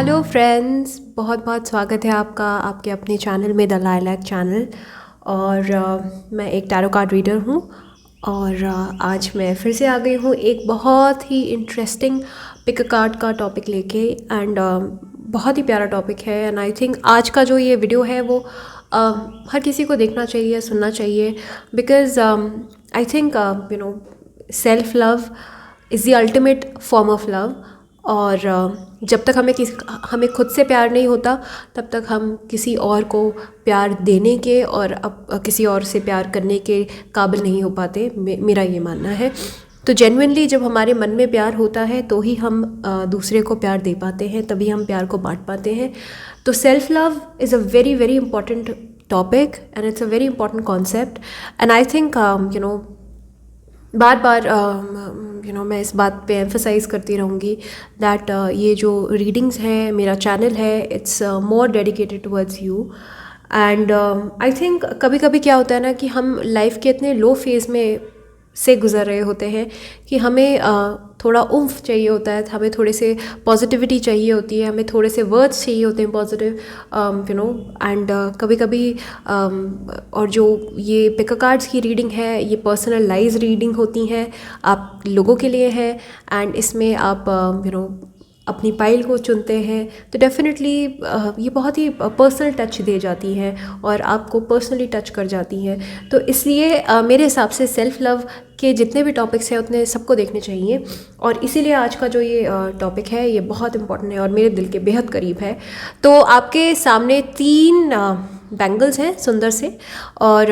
Hello friends, बहुत बहुत स्वागत है आपका आपके अपने चैनल में द लाइलैक चैनल। और मैं एक टैरो कार्ड रीडर हूँ और आज मैं फिर से आ गई हूँ एक बहुत ही इंटरेस्टिंग पिक कार्ड का टॉपिक लेके। एंड बहुत ही प्यारा टॉपिक है एंड आई थिंक आज का जो ये वीडियो है वो हर किसी को देखना चाहिए, सुनना चाहिए, because I think self love is the ultimate form of love. और जब तक हमें खुद से प्यार नहीं होता तब तक हम किसी और को प्यार देने के और अब किसी और से प्यार करने के काबिल नहीं हो पाते, मेरा ये मानना है। तो जेन्युइनली जब हमारे मन में प्यार होता है तो ही हम दूसरे को प्यार दे पाते हैं, तभी हम प्यार को बांट पाते हैं। तो self love is a very very important topic and it's a very important concept. And I think बार बार मैं इस बात पे एम्फसाइज करती रहूँगी दैट ये जो रीडिंग्स हैं, मेरा चैनल है, it's more dedicated towards you. And I think कभी कभी क्या होता है ना कि हम लाइफ के इतने लो फेज़ में से गुज़र रहे होते हैं कि हमें थोड़ा उम्फ चाहिए होता है, हमें थोड़े से पॉजिटिविटी चाहिए होती है, हमें थोड़े से वर्ड्स चाहिए होते हैं पॉजिटिव, एंड कभी कभी और जो ये पिक कार्ड्स की रीडिंग है ये पर्सनलाइज रीडिंग होती हैं, आप लोगों के लिए है। एंड इसमें आप अपनी पाइल को चुनते हैं तो डेफिनेटली ये बहुत ही पर्सनल टच दे जाती हैं और आपको पर्सनली टच कर जाती हैं। तो इसलिए मेरे हिसाब से सेल्फ़ लव के जितने भी टॉपिक्स हैं उतने सबको देखने चाहिए और इसीलिए आज का जो ये टॉपिक है ये बहुत इम्पॉर्टेंट है और मेरे दिल के बेहद करीब है। तो आपके सामने 3 बैंगल्स हैं सुंदर से, और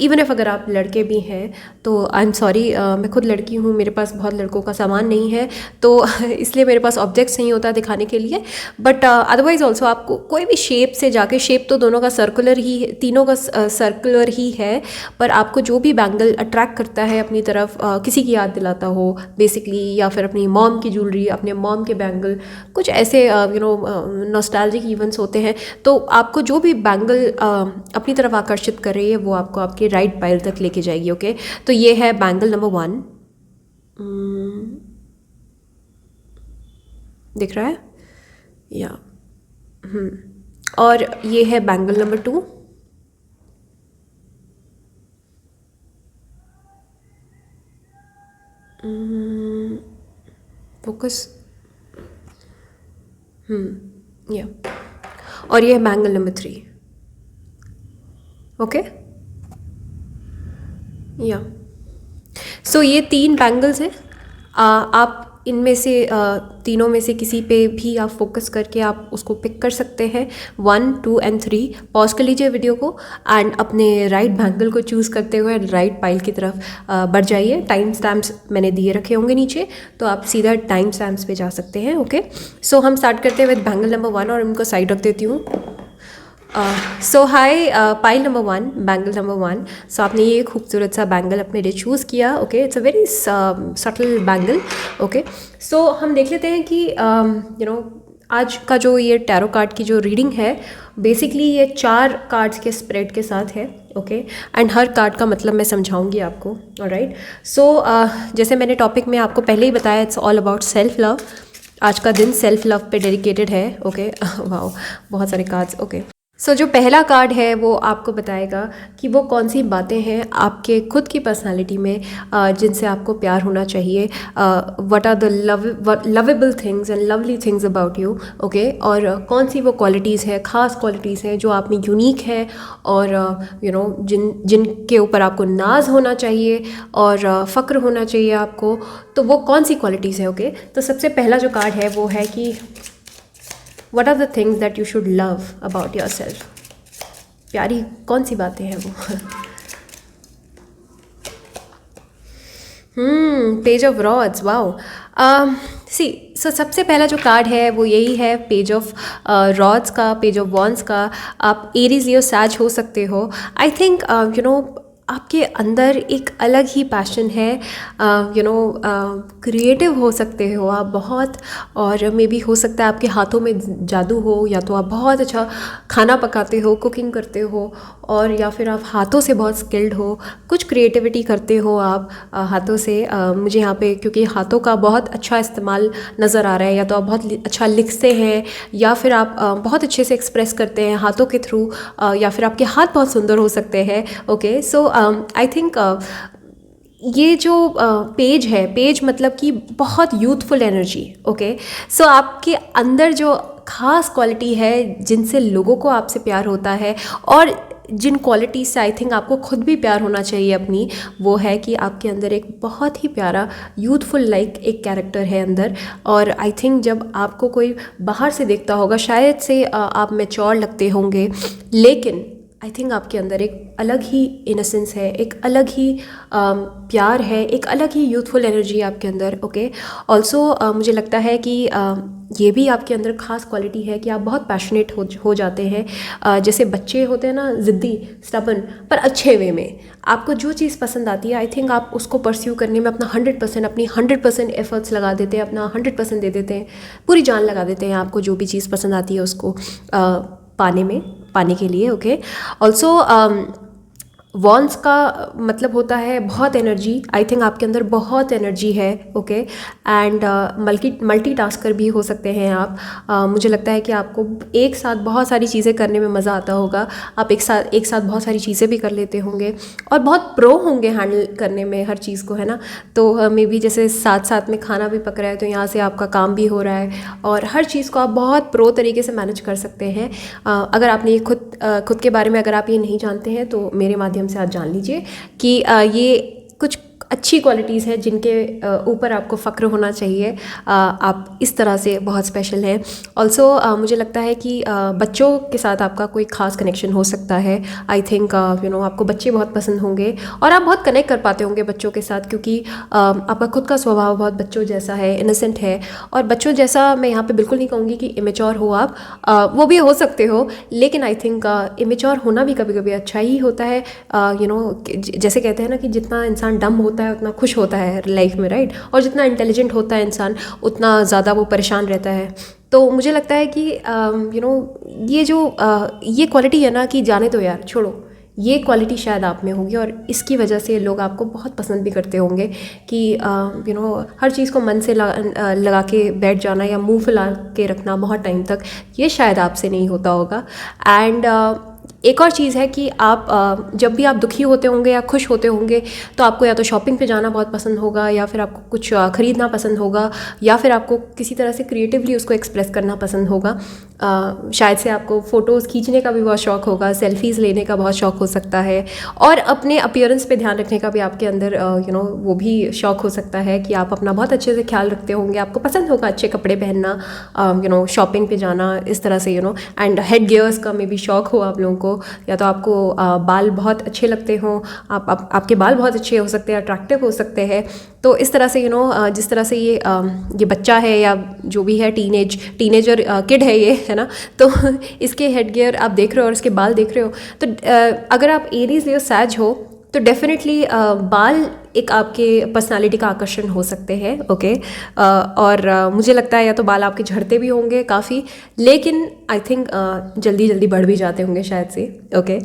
इवन इफ अगर आप लड़के भी हैं तो आई एम सॉरी, मैं खुद लड़की हूँ, मेरे पास बहुत लड़कों का सामान नहीं है तो इसलिए मेरे पास ऑब्जेक्ट्स नहीं होता दिखाने के लिए। बट अदरवाइज ऑल्सो आपको कोई भी शेप से जाके, शेप तो दोनों का सर्कुलर ही, तीनों का सर्कुलर ही है, पर आपको जो भी बैंगल अट्रैक्ट करता है अपनी तरफ, किसी की याद दिलाता हो बेसिकली, या फिर अपनी मॉम की ज्वेलरी, अपने मॉम के बैंगल, कुछ ऐसे नॉस्टैल्जिक इवेंट्स होते हैं, तो आपको जो भी बैंगल अपनी तरफ आकर्षित कर रही है वो आपको आपके राइट पाइल तक लेके जाएगी। ओके, तो ये है बैंगल नंबर 1, दिख रहा है या और ये है बैंगल नंबर 2, फोकस, या और ये है बैंगल नंबर 3। ओके, या सो ये 3 बैंगल्स हैं। आप इनमें से तीनों में से किसी पे भी आप फोकस करके आप उसको पिक कर सकते हैं। 1, 2 एंड 3 पॉज कर लीजिए वीडियो को एंड अपने राइट बैंगल को चूज़ करते हुए राइट पाइल की तरफ बढ़ जाइए। टाइम स्टैम्प्स मैंने दिए रखे होंगे नीचे, तो आप सीधा टाइम स्टैम्प्स पे जा सकते हैं। ओके, सो हम स्टार्ट करते हैं विद बैंगल नंबर 1 और इनको साइड रख देती हूँ। So high pile number 1, bangle number 1। So आपने ये खूबसूरत सा बैंगल अपने लिए चूज़ किया। Okay, it's a very subtle bangle. Okay, so हम देख लेते हैं कि आज का जो ये टैरो कार्ड की जो रीडिंग है बेसिकली ये 4 कार्ड्स के स्प्रेड के साथ है। ओके, एंड हर कार्ड का मतलब मैं समझाऊंगी आपको। ऑलराइट, सो जैसे मैंने टॉपिक में आपको पहले ही बताया, it's all about self love. आज का दिन सेल्फ लव पे डेडिकेटेड है। ओके, वाओ, बहुत सारे कार्ड्स। ओके, सो जो पहला कार्ड है वो आपको बताएगा कि वो कौन सी बातें हैं आपके खुद की पर्सनालिटी में जिनसे आपको प्यार होना चाहिए। What are the lovable things and lovely things about you. Okay, और कौन सी वो क्वालिटीज़ है, ख़ास क्वालिटीज़ हैं जो आप में यूनिक है और जिनके ऊपर आपको नाज होना चाहिए और फ़क्र होना चाहिए आपको, तो वो कौन सी क्वालिटीज़ है। ओके, तो सबसे पहला जो कार्ड है वो है कि What are the things that you should love about yourself? प्यारी कौन सी बातें हैं वो? Page of rods, wow. So सबसे पहला जो कार्ड है वो यही है, पेज ऑफ रॉड्स का, पेज ऑफ वॉन्ड्स का। आप एरीज या सैज हो सकते हो। आई थिंक आपके अंदर एक अलग ही पैशन है, क्रिएटिव हो सकते हो आप बहुत, और मे बी हो सकता है आपके हाथों में जादू हो, या तो आप बहुत अच्छा खाना पकाते हो, कुकिंग करते हो, और या फिर आप हाथों से बहुत स्किल्ड हो, कुछ क्रिएटिविटी करते हो आप हाथों से। मुझे यहाँ पे क्योंकि हाथों का बहुत अच्छा इस्तेमाल नज़र आ रहा है, या तो आप बहुत अच्छा लिखते हैं, या फिर आप बहुत अच्छे से एक्सप्रेस करते हैं हाथों के थ्रू, या फिर आपके हाथ बहुत सुंदर हो सकते हैं। ओके, सो आई थिंक ये जो पेज है, पेज मतलब कि बहुत यूथफुल एनर्जी। ओके, सो आपके अंदर जो ख़ास क्वालिटी है जिनसे लोगों को आपसे प्यार होता है, और जिन क्वालिटीज़ से आई थिंक आपको खुद भी प्यार होना चाहिए अपनी, वो है कि आपके अंदर एक बहुत ही प्यारा यूथफुल लाइक एक कैरेक्टर है अंदर। और आई थिंक जब आपको कोई बाहर से देखता होगा शायद से आप मैच्योर लगते होंगे, लेकिन आई थिंक आपके अंदर एक अलग ही इनोसेंस है, एक अलग ही प्यार है, एक अलग ही यूथफुल एनर्जी आपके अंदर। ओके, ऑल्सो मुझे लगता है कि ये भी आपके अंदर ख़ास क्वालिटी है कि आप बहुत पैशनेट हो जाते हैं। जैसे बच्चे होते हैं ना, ज़िद्दी, स्टबन, पर अच्छे वे में। आपको जो चीज़ पसंद आती है आई थिंक आप उसको परस्यू करने में अपना 100%, अपनी 100% एफर्ट्स लगा देते हैं, अपना 100% दे देते हैं, पूरी जान लगा देते हैं आपको जो भी चीज़ पसंद आती है उसको पाने के लिए। ओके, ऑल्सो वॉन्स का मतलब होता है बहुत एनर्जी। आई थिंक आपके अंदर बहुत एनर्जी है। ओके, एंड मल्टीटास्कर भी हो सकते हैं आप। मुझे लगता है कि आपको एक साथ बहुत सारी चीज़ें करने में मज़ा आता होगा। आप एक साथ बहुत सारी चीज़ें भी कर लेते होंगे, और बहुत प्रो होंगे हैंडल करने में हर चीज़ को, है ना। तो मे बी जैसे साथ साथ में खाना भी पक रहा है, तो यहाँ से आपका काम भी हो रहा है, और हर चीज़ को आप बहुत प्रो तरीके से मैनेज कर सकते हैं। अगर आपने ये खुद के बारे में अगर आप ये नहीं जानते हैं, तो मेरे माध्यम से आज जान लीजिए कि ये कुछ अच्छी क्वालिटीज़ हैं जिनके ऊपर आपको फ़ख्र होना चाहिए। आप इस तरह से बहुत स्पेशल हैं। ऑल्सो मुझे लगता है कि बच्चों के साथ आपका कोई ख़ास कनेक्शन हो सकता है। आई थिंक आपको बच्चे बहुत पसंद होंगे, और आप बहुत कनेक्ट कर पाते होंगे बच्चों के साथ, क्योंकि आपका खुद का स्वभाव बहुत बच्चों जैसा है, इनोसेंट है। और बच्चों जैसा मैं यहाँ पे बिल्कुल नहीं कहूँगी कि इमेच्योर हो आप, वो भी हो सकते हो, लेकिन आई थिंक इमेच्योर होना भी कभी कभी अच्छा ही होता है। जैसे कहते हैं ना कि जितना इंसान डम होता है उतना खुश होता है लाइफ में, राइट। और जितना इंटेलिजेंट होता है इंसान उतना ज़्यादा वो परेशान रहता है। तो मुझे लगता है कि ये क्वालिटी है ना, कि जाने दो यार, छोड़ो, ये क्वालिटी शायद आप में होगी, और इसकी वजह से लोग आपको बहुत पसंद भी करते होंगे कि हर चीज़ को मन से लगा के बैठ जाना, या मुंह फुला के रखना बहुत टाइम तक, ये शायद आपसे नहीं होता होगा। एंड एक और चीज़ है कि आप जब भी आप दुखी होते होंगे या खुश होते होंगे, तो आपको या तो शॉपिंग पे जाना बहुत पसंद होगा, या फिर आपको कुछ ख़रीदना पसंद होगा, या फिर आपको किसी तरह से क्रिएटिवली उसको एक्सप्रेस करना पसंद होगा। शायद से आपको फ़ोटोज़ खींचने का भी बहुत शौक़ होगा, सेल्फ़ीज़ लेने का बहुत शौक़ हो सकता है, और अपने अपीयरेंस पे ध्यान रखने का भी आपके अंदर वो भी शौक़ हो सकता है कि आप अपना बहुत अच्छे से ख्याल रखते होंगे। आपको पसंद होगा अच्छे कपड़े पहनना, शॉपिंग पे जाना, इस तरह से एंड हेड गियर्स का में भी शौक़ हो आप लोगों को, या तो आपको बाल बहुत अच्छे लगते हों, आपके बाल बहुत अच्छे हो सकते हैं, अट्रैक्टिव हो सकते हैं। तो इस तरह से जिस तरह से ये बच्चा है, या जो भी है टीनेजर किड है ये, है ना, तो इसके हेड गियर आप देख रहे हो और इसके बाल देख रहे हो, तो अगर आप एरीज लियो सैज हो, तो डेफिनेटली बाल एक आपके पर्सनालिटी का आकर्षण हो सकते हैं। ओके, और मुझे लगता है या तो बाल आपके झड़ते भी होंगे काफ़ी, लेकिन आई थिंक जल्दी जल्दी बढ़ भी जाते होंगे शायद से। ओके,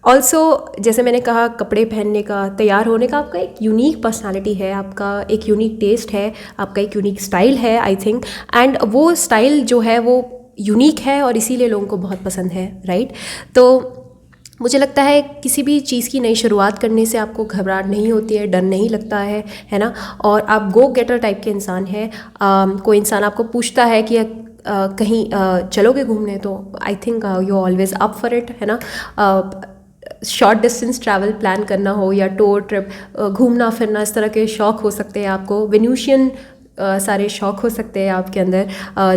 ऑल्सो जैसे मैंने कहा, कपड़े पहनने का, तैयार होने का आपका एक यूनिक पर्सनालिटी है, आपका एक यूनिक टेस्ट है, आपका एक यूनिक स्टाइल है आई थिंक। एंड वो स्टाइल जो है वो यूनिक है, और इसीलिए लोगों को बहुत पसंद है, राइट। तो मुझे लगता है किसी भी चीज़ की नई शुरुआत करने से आपको घबराहट नहीं होती है, डर नहीं लगता है ना, और आप गो गेटर टाइप के इंसान हैं। कोई इंसान आपको पूछता है कि कहीं चलोगे घूमने, तो I think you always up for it, है ना। शॉर्ट डिस्टेंस ट्रैवल प्लान करना हो, या टूर ट्रिप, घूमना फिरना, इस तरह के शौक़ हो सकते हैं आपको। वेन्यूशियन सारे शौक़ हो सकते हैं आपके अंदर,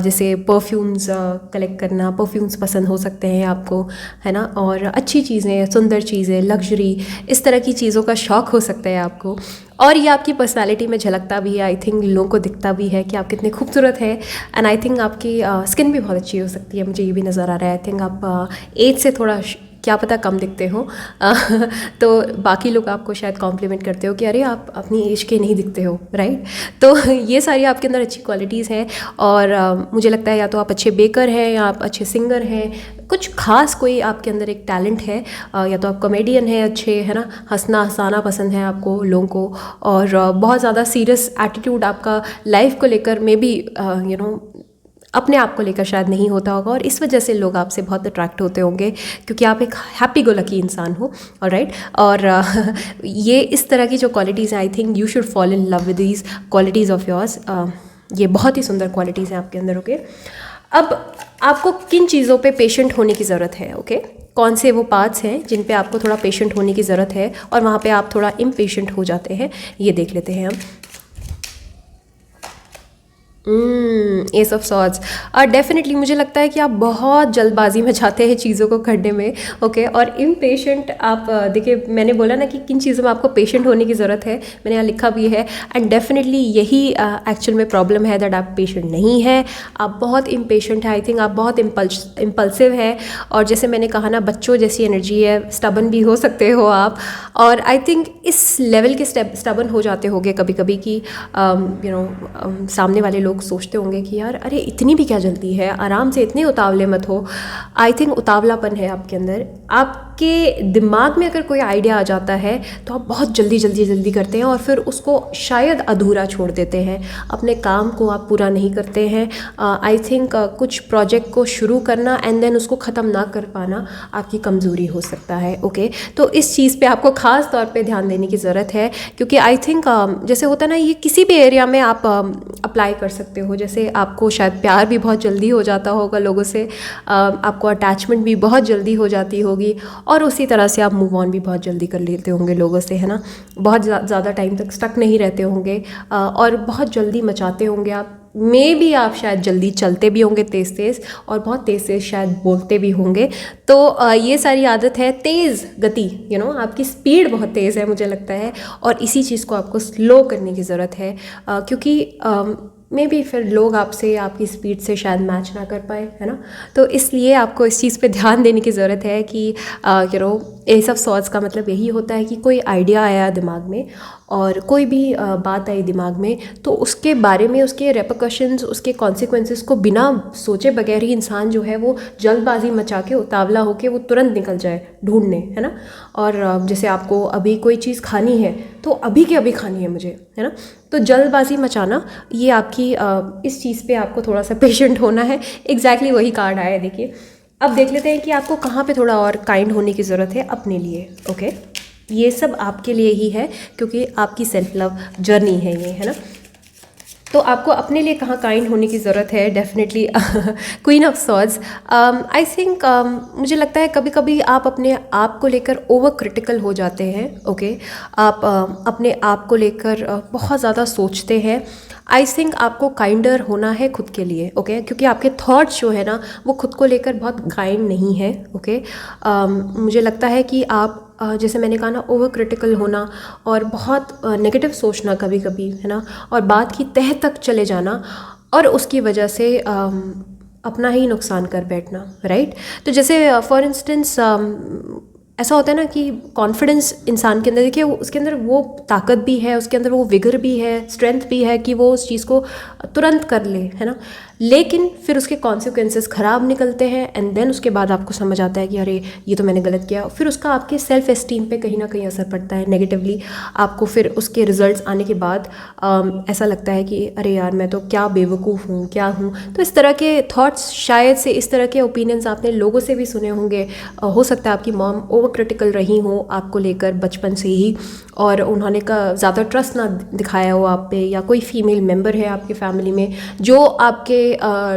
जैसे परफ्यूम्स कलेक्ट करना, परफ्यूम्स पसंद हो सकते हैं आपको, है ना, और अच्छी चीज़ें, सुंदर चीज़ें, लग्जरी, इस तरह की चीज़ों का शौक़ हो सकता है आपको। और ये आपकी पर्सनालिटी में झलकता भी है, आई थिंक लोगों को दिखता भी है कि आप कितने खूबसूरत हैं। एंड आई थिंक आपकी स्किन भी बहुत अच्छी हो सकती है, मुझे ये भी नज़र आ रहा है। आई थिंक आप एज से थोड़ा क्या पता कम दिखते हो तो बाकी लोग आपको शायद कॉम्प्लीमेंट करते हो कि अरे आप अपनी एज के नहीं दिखते हो, राइट। तो ये सारी आपके अंदर अच्छी क्वालिटीज़ हैं। और मुझे लगता है या तो आप अच्छे बेकर हैं या आप अच्छे सिंगर हैं, कुछ खास कोई आपके अंदर एक टैलेंट है, या तो आप कॉमेडियन हैं अच्छे, है ना, हंसना हंसाना पसंद है आपको लोगों को, और बहुत ज़्यादा सीरियस एटीट्यूड आपका लाइफ को लेकर में भी अपने आप को लेकर शायद नहीं होता होगा, और इस वजह से लोग आपसे बहुत अट्रैक्ट होते होंगे क्योंकि आप एक हैप्पी गो लकी इंसान हो, ऑलराइट। और ये इस तरह की जो क्वालिटीज़ हैं, I think you should fall in love with these qualities of yours. ये बहुत ही सुंदर क्वालिटीज़ हैं आपके अंदर, ओके। अब आपको किन चीज़ों पे पेशेंट होने की ज़रूरत है, ओके। कौन से वो पार्ट्स हैं जिन पे आपको थोड़ा पेशेंट होने की ज़रूरत है और वहाँ पे आप थोड़ा इम्पेशेंट हो जाते हैं, ये देख लेते हैं हम। S of swords. डेफिनेटली मुझे लगता है कि आप बहुत जल्दबाजी में जाते हैं चीज़ों को करने में, ओके। और इम्पेशेंट आप देखिए, मैंने बोला ना कि किन चीज़ों में आपको पेशेंट होने की ज़रूरत है, मैंने यहाँ लिखा भी है। एंड डेफिनेटली यही एक्चुअल में प्रॉब्लम है, दैट आप पेशेंट नहीं है, आप बहुत इम्पेशेंट है। आई थिंक आप बहुत इम्पल्सिव है, और जैसे मैंने कहा ना, बच्चों जैसी एनर्जी है, स्टबन भी हो सकते हो आप। और आई थिंक इस लेवल के स्टबन हो जाते होंगे कभी कभी कि सामने वाले लोग सोचते होंगे कि यार अरे इतनी भी क्या जल्दी है, आराम से, इतने उतावले मत हो। आई थिंक उतावलापन है आपके अंदर। आपके दिमाग में अगर कोई आइडिया आ जाता है तो आप बहुत जल्दी करते हैं और फिर उसको शायद अधूरा छोड़ देते हैं, अपने काम को आप पूरा नहीं करते हैं। आई थिंक कुछ प्रोजेक्ट को शुरू करना एंड देन उसको ख़त्म ना कर पाना आपकी कमज़ोरी हो सकता है, ओके। तो इस चीज़ पे आपको ख़ास तौर पे ध्यान देने की ज़रूरत है, क्योंकि आई थिंक जैसे होता है ना, ये किसी भी एरिया में आप अप्लाई कर सकते हो। जैसे आपको शायद प्यार भी बहुत जल्दी हो जाता होगा लोगों से, आपको अटैचमेंट भी बहुत जल्दी हो जाती होगी, और उसी तरह से आप मूव ऑन भी बहुत जल्दी कर लेते होंगे लोगों से, है ना। बहुत ज़्यादा टाइम तक स्टक नहीं रहते होंगे, और बहुत जल्दी मचाते होंगे आप। मे भी आप शायद जल्दी चलते भी होंगे तेज़, और बहुत तेज़ शायद बोलते भी होंगे। तो ये सारी आदत है, तेज़ गति, आपकी स्पीड बहुत तेज़ है मुझे लगता है, और इसी चीज़ को आपको स्लो करने की ज़रूरत है, क्योंकि मे बी फिर लोग आपसे आपकी स्पीड से शायद मैच ना कर पाए, है ना। तो इसलिए आपको इस चीज़ पे ध्यान देने की ज़रूरत है कि एस ऑफ सॉर्ड्स का मतलब यही होता है कि कोई आइडिया आया दिमाग में, और कोई भी बात आई दिमाग में, तो उसके बारे में, उसके रेपरकशंस, उसके कॉन्सिक्वेंसेस को बिना सोचे बगैर ही इंसान जो है वो जल्दबाजी मचा के, उतावला होके वो तुरंत निकल जाए ढूंढने, है ना। और जैसे आपको अभी कोई चीज़ खानी है तो अभी के अभी खानी है मुझे, है ना। तो जल्दबाजी मचाना, ये आपकी इस चीज़ पे आपको थोड़ा सा पेशेंट होना है। एग्जैक्टली वही कार्ड आया है, देखिए। अब देख लेते हैं कि आपको कहाँ पे थोड़ा और काइंड होने की ज़रूरत है अपने लिए, ओके। ये सब आपके लिए ही है, क्योंकि आपकी सेल्फ लव जर्नी है ये, है ना। तो आपको अपने लिए कहाँ काइंड होने की ज़रूरत है, definitely queen of swords. I think मुझे लगता है कभी कभी आप अपने आप को लेकर ओवर क्रिटिकल हो जाते हैं, ओके। आप अपने आप को लेकर बहुत ज़्यादा सोचते हैं। आई थिंक आपको काइंडर होना है खुद के लिए, ओके, क्योंकि आपके थॉट्स जो है ना वो खुद को लेकर बहुत काइंड नहीं है, ओके। मुझे लगता है कि आप जैसे मैंने कहा ना, ओवर क्रिटिकल होना और बहुत नेगेटिव सोचना कभी कभी, है ना, और बात की तह तक चले जाना, और उसकी वजह से अपना ही नुकसान कर बैठना, राइट। तो जैसे फॉर इंस्टेंस ऐसा होता है ना कि कॉन्फिडेंस इंसान के अंदर, देखिए उसके अंदर वो ताकत भी है, उसके अंदर वो विगर भी है, स्ट्रेंथ भी है कि वो उस चीज़ को तुरंत कर ले, है ना। लेकिन फिर उसके कॉन्सिक्वेंसेस ख़राब निकलते हैं, एंड देन उसके बाद आपको समझ आता है कि अरे ये तो मैंने गलत किया। फिर उसका आपके सेल्फ एस्टीम पे कहीं ना कहीं असर पड़ता है नेगेटिवली। आपको फिर उसके रिजल्ट्स आने के बाद ऐसा लगता है कि अरे यार मैं तो क्या बेवकूफ़ हूँ, क्या हूँ। तो इस तरह के थॉट्स, शायद से इस तरह के ओपिनियंस आपने लोगों से भी सुने होंगे। हो सकता है आपकी मॉम ओवर क्रिटिकल रही हो आपको लेकर बचपन से ही, और उन्होंने ज़्यादा ट्रस्ट ना दिखाया हो आप पे, या कोई फीमेल मेंबर है आपके फैमिली में जो आपके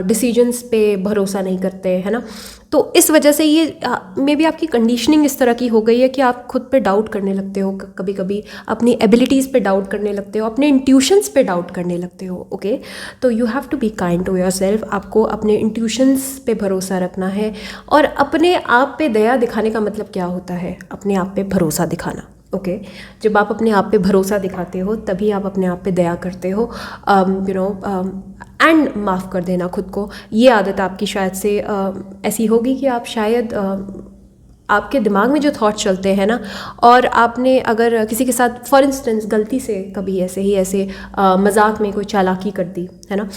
डिसीजंस पे भरोसा नहीं करते, है ना। तो इस वजह से ये मे बी आपकी कंडीशनिंग इस तरह की हो गई है कि आप खुद पे डाउट करने लगते हो, कभी कभी अपनी एबिलिटीज़ पे डाउट करने लगते हो, अपने इंट्यूशंस पे डाउट करने लगते हो, ओके। तो you have to be kind to yourself. आपको अपने इंट्यूशंस पे भरोसा रखना है, और अपने आप पे दया दिखाने का मतलब क्या होता है, अपने आप पे भरोसा दिखाना, ओके। जब आप अपने आप पे भरोसा दिखाते हो तभी आप अपने आप पे दया करते हो, एंड माफ़ कर देना खुद को। ये आदत आपकी शायद से ऐसी होगी कि आप शायद आपके दिमाग में जो थॉट चलते हैं ना, और आपने अगर किसी के साथ फॉर इंस्टेंस गलती से कभी ऐसे मजाक में कोई चालाकी कर दी है ना,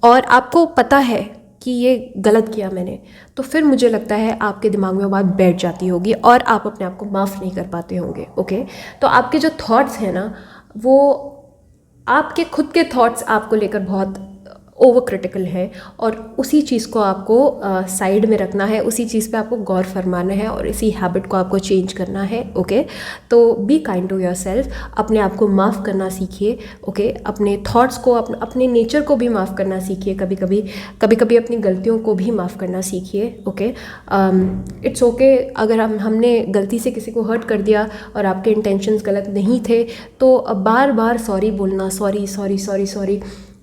और आपको पता है कि ये गलत किया मैंने, तो फिर मुझे लगता है आपके दिमाग में वो बात बैठ जाती होगी और आप अपने आप को माफ़ नहीं कर पाते होंगे। ओके, तो आपके जो थॉट्स हैं ना, वो आपके खुद के थॉट्स आपको लेकर बहुत ओवर क्रिटिकल है, और उसी चीज़ को आपको साइड में रखना है, उसी चीज़ पे आपको गौर फरमाना है, और इसी हैबिट को आपको चेंज करना है। ओके, तो be kind to yourself, अपने आप को माफ़ करना सीखिए। ओके, अपने थॉट्स को, अपने नेचर को भी माफ़ करना सीखिए, कभी कभी अपनी गलतियों को भी माफ़ करना सीखिए। ओके, इट्स ओके अगर हमने गलती से किसी को हर्ट कर दिया और आपके इंटेंशंस गलत नहीं थे, तो बार बार सॉरी बोलना, sorry sorry sorry sorry,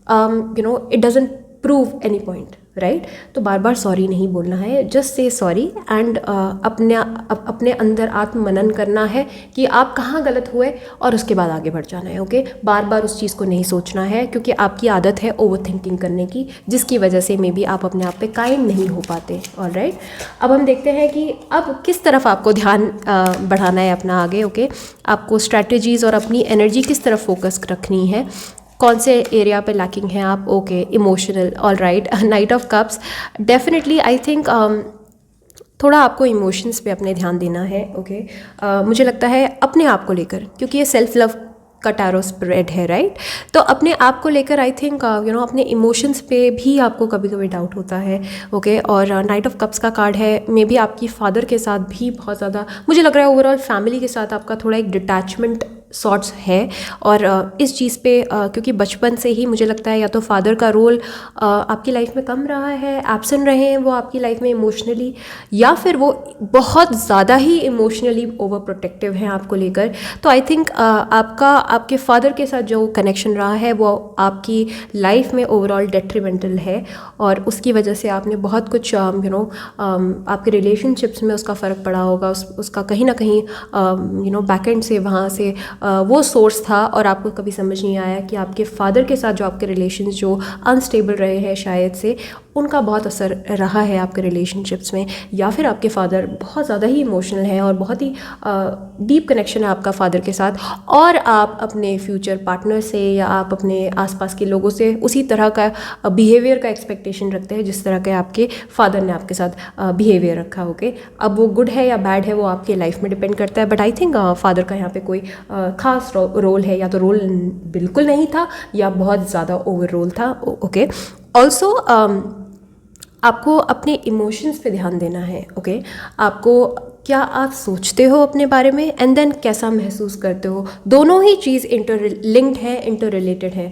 it doesn't prove any point, right? तो बार बार सॉरी नहीं बोलना है, जस्ट से सॉरी एंड अपने अंदर आत्ममनन करना है कि आप कहाँ गलत हुए, और उसके बाद आगे बढ़ जाना है। ओके, बार बार उस चीज़ को नहीं सोचना है, क्योंकि आपकी आदत है ओवर थिंकिंग करने की, जिसकी वजह से मे बी आप अपने आप पे कायम नहीं हो पाते। ऑलराइट, अब हम देखते हैं कि अब किस तरफ आपको ध्यान बढ़ाना है अपना आगे। ओके, आपको स्ट्रैटेजीज़ और अपनी एनर्जी किस तरफ फोकस रखनी है, कौन से एरिया पे लैकिंग हैं आप। Okay, emotional, all right, night of cups, definitely I think थोड़ा आपको इमोशंस पे अपने ध्यान देना है। ओके, मुझे लगता है अपने आप को लेकर, क्योंकि ये सेल्फ लव का टैरो स्प्रेड है, राइट? तो अपने आप को लेकर आई थिंक अपने इमोशंस पे भी आपको कभी कभी डाउट होता है। ओके, और नाइट ऑफ कप्स का कार्ड है, मे बी आपकी फादर के साथ भी बहुत ज़्यादा, मुझे लग रहा है ओवरऑल फैमिली के साथ आपका थोड़ा एक डिटैचमेंट सॉर्ट्स है। और इस चीज़ पे क्योंकि बचपन से ही मुझे लगता है या तो फादर का रोल आपकी लाइफ में कम रहा है, एब्सेंट रहे हैं वो आपकी लाइफ में इमोशनली, या फिर वो बहुत ज़्यादा ही इमोशनली ओवर प्रोटेक्टिव हैं आपको लेकर। तो आई थिंक आपके फादर के साथ जो कनेक्शन रहा है वो आपकी लाइफ में ओवरऑल डेट्रीमेंटल है, और उसकी वजह से आपने बहुत कुछ आपके रिलेशनशिप्स में उसका फ़र्क पड़ा होगा, उसका कहीं ना कहीं बैकएंड से वहाँ से वो सोर्स था, और आपको कभी समझ नहीं आया कि आपके फादर के साथ जो आपके रिलेशंस जो अनस्टेबल रहे हैं शायद से, उनका बहुत असर रहा है आपके रिलेशनशिप्स में, या फिर आपके फादर बहुत ज़्यादा ही इमोशनल हैं और बहुत ही डीप कनेक्शन है आपका फादर के साथ, और आप अपने फ्यूचर पार्टनर से या आप अपने आसपास के लोगों से उसी तरह का बिहेवियर का एक्सपेक्टेशन रखते हैं जिस तरह के आपके फादर ने आपके साथ बिहेवियर रखा। ओके, अब वो गुड है या बैड है वो आपके लाइफ में डिपेंड करता है, बट आई थिंक फादर का यहाँ पे कोई खास रोल है, या तो रोल बिल्कुल नहीं था या बहुत ज़्यादा ओवर रोल था। ओके, ऑल्सो आपको अपने इमोशंस पे ध्यान देना है। ओके, आपको क्या आप सोचते हो अपने बारे में, एंड देन कैसा महसूस करते हो, दोनों ही चीज़ इंटरलिंक्ड है, इंटर रिलेटेड है,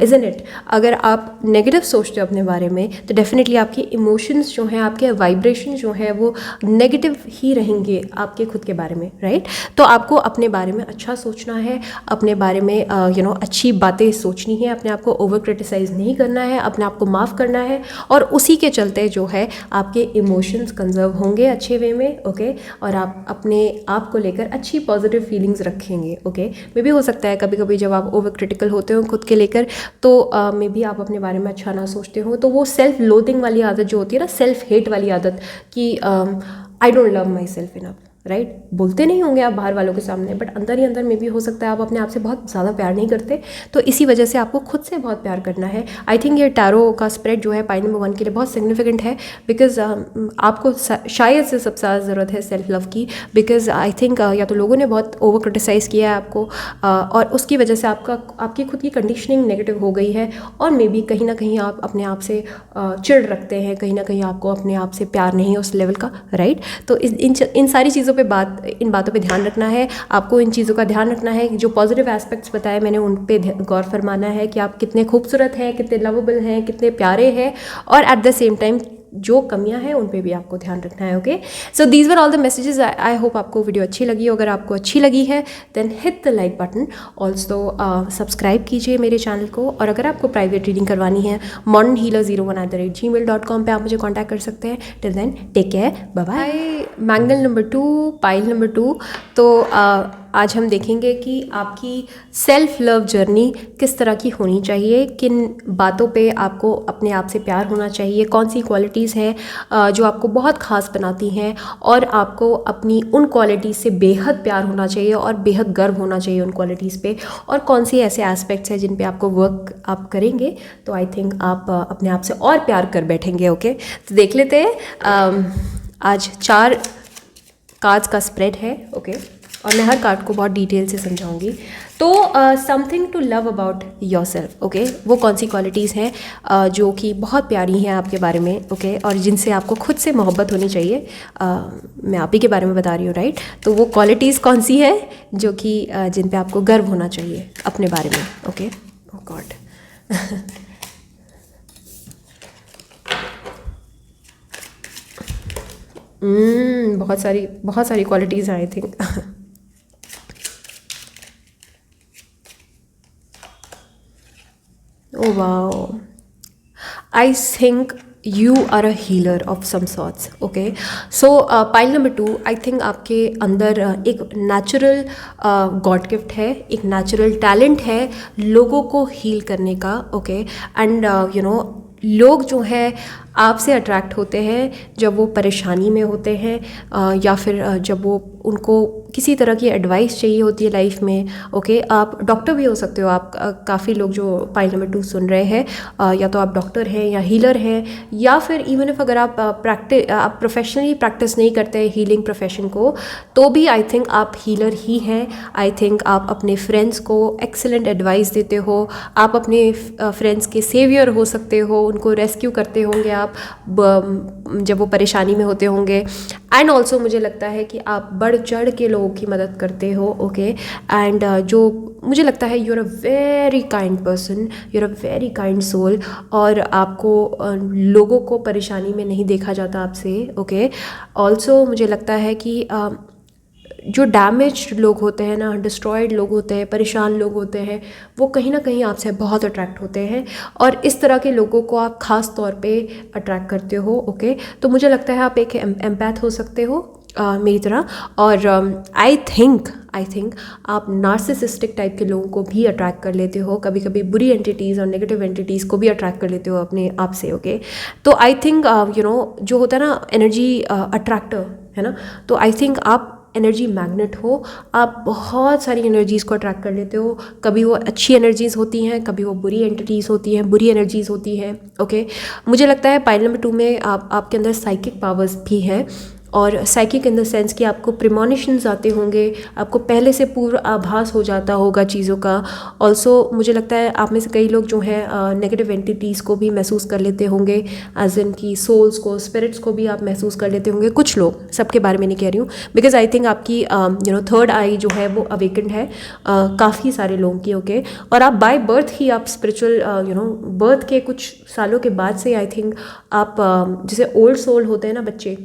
इज़न्ट इट? अगर आप नेगेटिव सोचते हो अपने बारे में तो डेफिनेटली आपके इमोशंस जो हैं, आपके वाइब्रेशन जो है वो नेगेटिव ही रहेंगे आपके खुद के बारे में, राइट? तो आपको अपने बारे में अच्छा सोचना है, अपने बारे में अच्छी बातें सोचनी है, अपने आप को ओवर क्रिटिसाइज़ नहीं करना है, अपने आप को माफ़ करना है, और उसी के चलते जो है आपके इमोशंस कंजर्व होंगे अच्छे वे में। ओके, और आप अपने आप को लेकर अच्छी पॉजिटिव फीलिंग्स रखेंगे। ओके, मे भी हो सकता है कभी कभी जब आप ओवर क्रिटिकल होते हो खुद के लेकर, तो मे बी आप अपने बारे में अच्छा ना सोचते हो, तो वो सेल्फ लोथिंग वाली आदत जो होती है ना, सेल्फ हेट वाली आदत कि I don't love my self enough, right? बोलते नहीं होंगे आप बाहर वालों के सामने, बट अंदर ही अंदर में भी हो सकता है आप अपने आप से बहुत ज़्यादा प्यार नहीं करते, तो इसी वजह से आपको खुद से बहुत प्यार करना है। आई थिंक ये टैरो का स्प्रेड जो है पाई नंबर 1 के लिए बहुत सिग्निफिकेंट है, बिकॉज आपको शायद से सबसे ज़्यादा ज़रूरत है सेल्फ लव की, बिकॉज आई थिंक या तो लोगों ने बहुत ओवर क्रिटिसाइज़ किया है आपको, और उसकी वजह से आपकी खुद की कंडीशनिंग नेगेटिव हो गई है, और मे बी कहीं ना कहीं आप अपने आप से चिढ़ रखते हैं, कहीं ना कहीं आपको अपने आप से प्यार नहीं है उस लेवल का, राइट? तो इन सारी चीज़ों इन बातों पे ध्यान रखना है, आपको इन चीज़ों का ध्यान रखना है। जो पॉजिटिव एस्पेक्ट्स बताए मैंने उन पे गौर फरमाना है कि आप कितने खूबसूरत हैं, कितने लवेबल हैं, कितने प्यारे हैं, और एट द सेम टाइम जो कमियां हैं उन पे भी आपको ध्यान रखना है। Okay, so these were all the messages. I hope आपको वीडियो अच्छी लगी। अगर आपको अच्छी लगी है then hit the like button, also subscribe कीजिए मेरे चैनल को, और अगर आपको प्राइवेट रीडिंग करवानी है modernhealer01@gmail.com पे आप मुझे कॉन्टैक्ट कर सकते हैं। Till then take care, bye bye. मैंगल नंबर 2, पाइल नंबर 2, तो आज हम देखेंगे कि आपकी सेल्फ लव जर्नी किस तरह की होनी चाहिए, किन बातों पे आपको अपने आप से प्यार होना चाहिए, कौन सी क्वालिटीज़ हैं जो आपको बहुत ख़ास बनाती हैं और आपको अपनी उन क्वालिटीज़ से बेहद प्यार होना चाहिए और बेहद गर्व होना चाहिए उन क्वालिटीज़ पे, और कौन सी ऐसे एस्पेक्ट्स हैं जिन पे आपको वर्क आप करेंगे तो आई थिंक आप अपने आप से और प्यार कर बैठेंगे। ओके, तो देख लेते हैं। आज 4 कार्ड्स का स्प्रेड है। ओके, और मैं हर कार्ड को बहुत डिटेल से समझाऊंगी। तो something to love about yourself. Okay, वो कौन सी क्वालिटीज़ हैं जो कि बहुत प्यारी हैं आपके बारे में। ओके, और जिनसे आपको खुद से मोहब्बत होनी चाहिए। मैं आप ही के बारे में बता रही हूँ, राइट? तो वो क्वालिटीज़ कौन सी है जो कि जिन पे आपको गर्व होना चाहिए अपने बारे में। ओके, ओह गॉड। बहुत सारी क्वालिटीज़ हैं I think. Oh wow. I think you are a healer of some sorts. Okay. So pile number 2, I think आपके अंदर एक नेचुरल गॉड गिफ्ट है, एक नेचुरल टैलेंट है लोगों को हील करने का। ओके, एंड लोग जो है आपसे अट्रैक्ट होते हैं जब वो परेशानी में होते हैं, या फिर जब वो उनको किसी तरह की एडवाइस चाहिए होती है लाइफ में। ओके, आप डॉक्टर भी हो सकते हो। आप काफ़ी लोग जो पाइल नंबर 2 सुन रहे हैं, या तो आप डॉक्टर हैं या हीलर हैं, या फिर इवन इफ अगर आप आप प्रोफेशनली प्रैक्टिस नहीं करते हीलिंग प्रोफेशन को, तो भी आई थिंक आप हीलर ही हैं। आई थिंक आप अपने फ्रेंड्स को एक्सेलेंट एडवाइस देते हो, आप अपने फ्रेंड्स के सेवियर हो सकते हो, उनको रेस्क्यू करते होंगे आप जब वो परेशानी में होते होंगे। एंड ऑल्सो मुझे लगता है कि आप बढ़ चढ़ के लोगों की मदद करते हो। ओके, एंड जो मुझे लगता है you are a very kind person, you are a very kind soul, और आपको लोगों को परेशानी में नहीं देखा जाता आपसे। ओके, ऑल्सो मुझे लगता है कि जो डैमेज लोग होते हैं ना, डिस्ट्रॉयड लोग होते हैं, परेशान लोग होते हैं, वो कहीं ना कहीं आपसे बहुत अट्रैक्ट होते हैं, और इस तरह के लोगों को आप ख़ास तौर पे अट्रैक्ट करते हो। ओके, तो मुझे लगता है आप एक एम्पैथ हो सकते हो मेरी तरह, और आई थिंक आप नार्सिसिस्टिक टाइप के लोगों को भी अट्रैक्ट कर लेते हो, कभी कभी बुरी एंटिटीज़ और नेगेटिव एंटिटीज़ को भी अट्रैक्ट कर लेते हो अपने आप से। ओके, तो आई थिंक जो होता है ना एनर्जी अट्रैक्टर, है ना, तो आई थिंक आप एनर्जी मैग्नेट हो। आप बहुत सारी एनर्जीज़ को अट्रैक्ट कर लेते हो, कभी वो अच्छी एनर्जीज़ होती हैं, कभी वो बुरी एंटिटीज़ होती हैं, बुरी एनर्जीज़ होती हैं। ओके, मुझे लगता है पाइल नंबर 2 में आपके अंदर साइकिक पावर्स भी हैं, और साइकिक इन द सेंस कि आपको प्रिमोनिशंस आते होंगे, आपको पहले से पूर्व आभास हो जाता होगा चीज़ों का। ऑल्सो मुझे लगता है आप में से कई लोग जो हैं नेगेटिव एंटिटीज़ को भी महसूस कर लेते होंगे, एज इन की सोल्स को, स्पिरिट्स को भी आप महसूस कर लेते होंगे। कुछ लोग, सबके बारे में नहीं कह रही हूँ, बिकॉज आई थिंक आपकी थर्ड आई जो है वो अवेकेंड है काफ़ी सारे लोगों की। ओके, और आप बाय बर्थ ही आप स्पिरिचुअल बर्थ के कुछ सालों के बाद से आई थिंक आप जैसे ओल्ड सोल होते हैं ना बच्चे,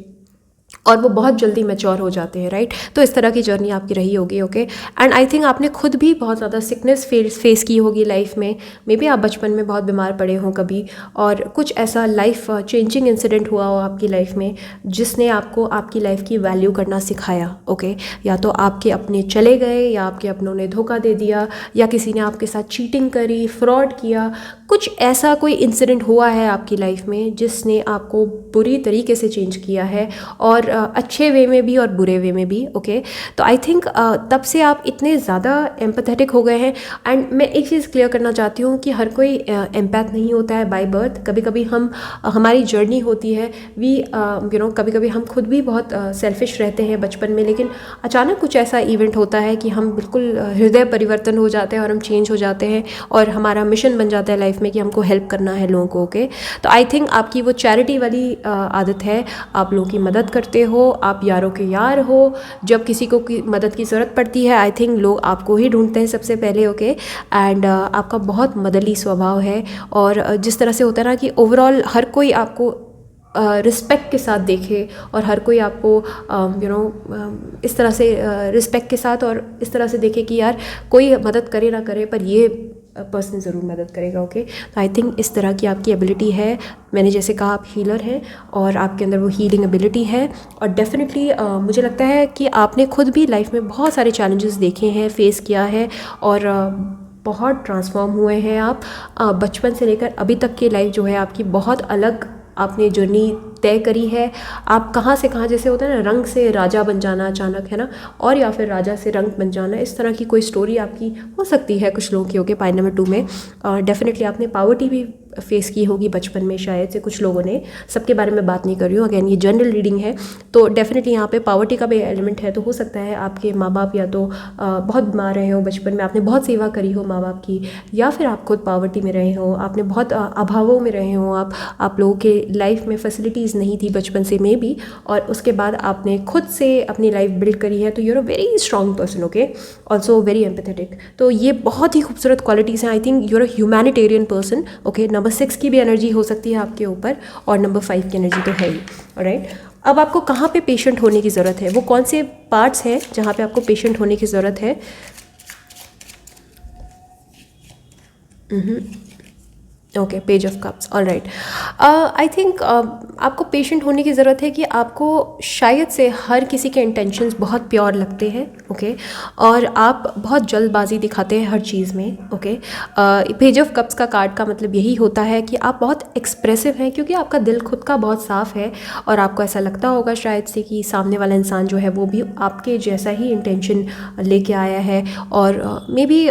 और वो बहुत जल्दी मैच्योर हो जाते हैं, राइट? तो इस तरह की जर्नी आपकी रही होगी। ओके, एंड आई थिंक आपने खुद भी बहुत ज़्यादा सिकनेस फेस की होगी लाइफ में। मे बी आप बचपन में बहुत बीमार पड़े हों कभी, और कुछ ऐसा लाइफ चेंजिंग इंसिडेंट हुआ हो आपकी लाइफ में जिसने आपको आपकी लाइफ की वैल्यू करना सिखाया। ओके, या तो आपके अपने चले गए, या आपके अपनों ने धोखा दे दिया, या किसी ने आपके साथ चीटिंग करी, फ्रॉड किया, कुछ ऐसा कोई इंसिडेंट हुआ है आपकी लाइफ में जिसने आपको बुरी तरीके से चेंज किया है, और अच्छे वे में भी और बुरे वे में भी। ओके, तो आई थिंक तब से आप इतने ज़्यादा एम्पैथेटिक हो गए हैं। एंड मैं एक चीज़ क्लियर करना चाहती हूँ कि हर कोई एम्पैथ नहीं होता है बाय बर्थ। कभी कभी हमारी जर्नी होती है, कभी कभी हम खुद भी बहुत सेल्फिश रहते हैं बचपन में, लेकिन अचानक कुछ ऐसा इवेंट होता है कि हम बिल्कुल हृदय परिवर्तन हो जाते हैं और हम चेंज हो जाते हैं, और हमारा मिशन बन जाता है लाइफ में कि हमको हेल्प करना है लोगों को। ओके, तो आई थिंक आपकी वो चैरिटी वाली आदत है, आप लोगों की मदद करते हो, आप यारों के यार हो। जब किसी को मदद की ज़रूरत पड़ती है, आई थिंक लोग आपको ही ढूंढते हैं सबसे पहले। ओके, एंड आपका बहुत मदरली स्वभाव है, और जिस तरह से होता है ना कि ओवरऑल हर कोई आपको रिस्पेक्ट के साथ देखे, और हर कोई आपको इस तरह से रिस्पेक्ट के साथ और इस तरह से देखे कि यार कोई मदद करे ना करे पर ये पर्सन ज़रूर मदद करेगा। ओके, तो आई थिंक इस तरह की आपकी एबिलिटी है। मैंने जैसे कहा आप हीलर हैं और आपके अंदर वो हीलिंग एबिलिटी है। और डेफिनेटली मुझे लगता है कि आपने खुद भी लाइफ में बहुत सारे चैलेंजेस देखे हैं, फेस किया है और बहुत ट्रांसफॉर्म हुए हैं आप। बचपन से लेकर अभी तक की लाइफ जो है आपकी बहुत अलग आपने जर्नी तय करी है। आप कहाँ से कहाँ, जैसे होता है ना रंग से राजा बन जाना अचानक, है ना, और या फिर राजा से रंग बन जाना, इस तरह की कोई स्टोरी आपकी हो सकती है कुछ लोगों की। ओके, पॉइंट नंबर 2 में डेफिनेटली आपने पॉवर्टी भी फेस की होगी बचपन में शायद से कुछ लोगों ने। सबके बारे में बात नहीं कर रही हूँ, अगेन ये जनरल रीडिंग है, तो डेफिनेटली यहाँ पे पॉवर्टी का भी एलिमेंट है। तो हो सकता है आपके माँ बाप या तो बहुत बीमार रहे हो बचपन में, आपने बहुत सेवा करी हो माँ बाप की, या फिर आप खुद पॉवर्टी में रहे हो, आपने बहुत अभावों में रहे हो, आप लोगों के लाइफ में फैसिलिटीज़ नहीं थी बचपन से में भी, और उसके बाद आपने खुद से अपनी लाइफ बिल्ड करी है। तो you are a very strong person, okay, also very empathetic. तो ये बहुत ही खूबसूरत क्वालिटीज़ हैं। I think you are a humanitarian person. Okay, number 6 की भी एनर्जी हो सकती है आपके ऊपर और नंबर 5 की एनर्जी तो है ही। ऑलराइट, अब आपको कहाँ पे पेशेंट होने की ज़रूरत है, वो कौन से पार्ट्स हैं जहाँ पे आपको पेशेंट होने की ज़रूरत है? Okay, page of cups, all right. I think आपको पेशेंट होने की ज़रूरत है कि आपको शायद से हर किसी के इंटेंशंस बहुत प्योर लगते हैं। ओके, और आप बहुत जल्दबाजी दिखाते हैं हर चीज़ में। ओके, पेज ऑफ कप्स का कार्ड का मतलब यही होता है कि आप बहुत एक्सप्रेसिव हैं क्योंकि आपका दिल खुद का बहुत साफ़ है और आपको ऐसा लगता होगा शायद से कि सामने वाला इंसान जो है वो भी आपके जैसा ही इंटेंशन लेके आया है। और मे बी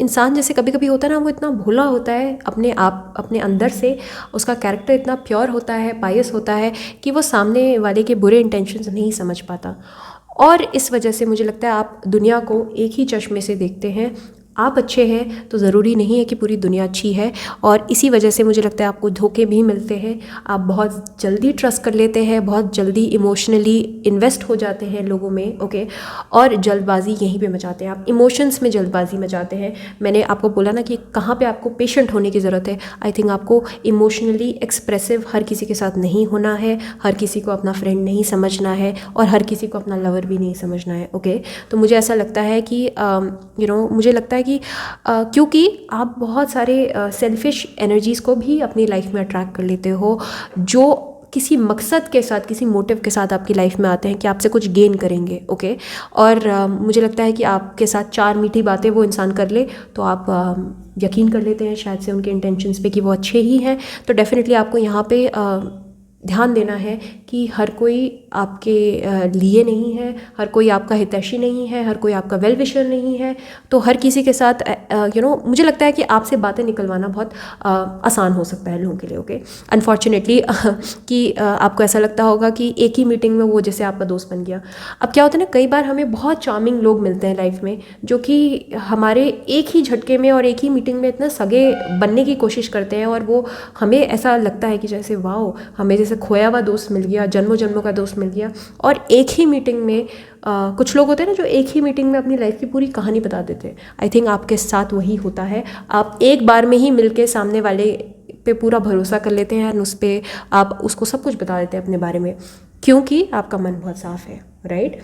इंसान जैसे कभी कभी होता है ना, वो इतना भोला होता है अपने अंदर से, उसका कैरेक्टर इतना प्योर होता है, पायस होता है कि वो सामने वाले के बुरे इंटेंशंस नहीं समझ पाता। और इस वजह से मुझे लगता है आप दुनिया को एक ही चश्मे से देखते हैं। आप अच्छे हैं तो ज़रूरी नहीं है कि पूरी दुनिया अच्छी है, और इसी वजह से मुझे लगता है आपको धोखे भी मिलते हैं। आप बहुत जल्दी ट्रस्ट कर लेते हैं, बहुत जल्दी इमोशनली इन्वेस्ट हो जाते हैं लोगों में। ओके, और जल्दबाजी यहीं पे मचाते हैं आप, इमोशंस में जल्दबाजी मचाते हैं। मैंने आपको बोला ना कि कहाँ पे आपको पेशेंट होने की ज़रूरत है। आई थिंक आपको इमोशनली एक्सप्रेसिव हर किसी के साथ नहीं होना है, हर किसी को अपना फ्रेंड नहीं समझना है और हर किसी को अपना लवर भी नहीं समझना है। ओके, तो मुझे ऐसा लगता है कि मुझे लगता है कि क्योंकि आप बहुत सारे सेल्फिश एनर्जीज़ को भी अपनी लाइफ में अट्रैक्ट कर लेते हो, जो किसी मकसद के साथ, किसी मोटिव के साथ आपकी लाइफ में आते हैं कि आपसे कुछ गेन करेंगे। ओके, और मुझे लगता है कि आपके साथ 4 मीठी बातें वो इंसान कर ले तो आप यकीन कर लेते हैं शायद से उनके इंटेंशंस पे कि वो अच्छे ही हैं। तो डेफिनेटली आपको यहाँ पे ध्यान देना है कि हर कोई आपके लिए नहीं है, हर कोई आपका हितैषी नहीं है, हर कोई आपका वेल विशर नहीं है। तो हर किसी के साथ मुझे लगता है कि आपसे बातें निकलवाना बहुत आसान हो सकता है लोगों के लिए। ओके, अनफॉर्चुनेटली कि आपको ऐसा लगता होगा कि एक ही मीटिंग में वो जैसे आपका दोस्त बन गया। अब क्या होता है ना, कई बार हमें बहुत चार्मिंग लोग मिलते हैं लाइफ में जो कि हमारे एक ही झटके में और एक ही मीटिंग में इतना सगे बनने की कोशिश करते हैं, और वो हमें ऐसा लगता है कि जैसे वाओ, हमें जैसे खोया हुआ दोस्त मिल गया, जन्मों जन्मों का दोस्त मिल गया। और एक ही मीटिंग में कुछ लोग होते हैं ना जो एक ही मीटिंग में अपनी लाइफ की पूरी कहानी बता देते हैं। आई थिंक आपके साथ वही होता है। आप एक बार में ही मिलके सामने वाले पे पूरा भरोसा कर लेते हैं, उस पर आप उसको सब कुछ बता देते हैं अपने बारे में, क्योंकि आपका मन बहुत साफ है। राइट,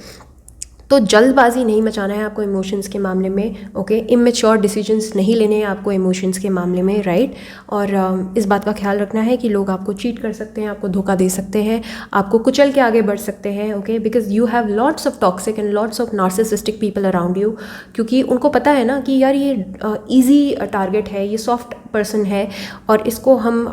तो जल्दबाजी नहीं मचाना है आपको इमोशंस के मामले में। ओके, इमेच्योर डिसीजंस नहीं लेने हैं आपको इमोशंस के मामले में। राइट, और इस बात का ख्याल रखना है कि लोग आपको चीट कर सकते हैं, आपको धोखा दे सकते हैं, आपको कुचल के आगे बढ़ सकते हैं। Okay, because you have lots of toxic and lots of narcissistic people around you, क्योंकि उनको पता है ना कि यार ये ईजी टारगेट है, ये सॉफ्ट पर्सन है और इसको हम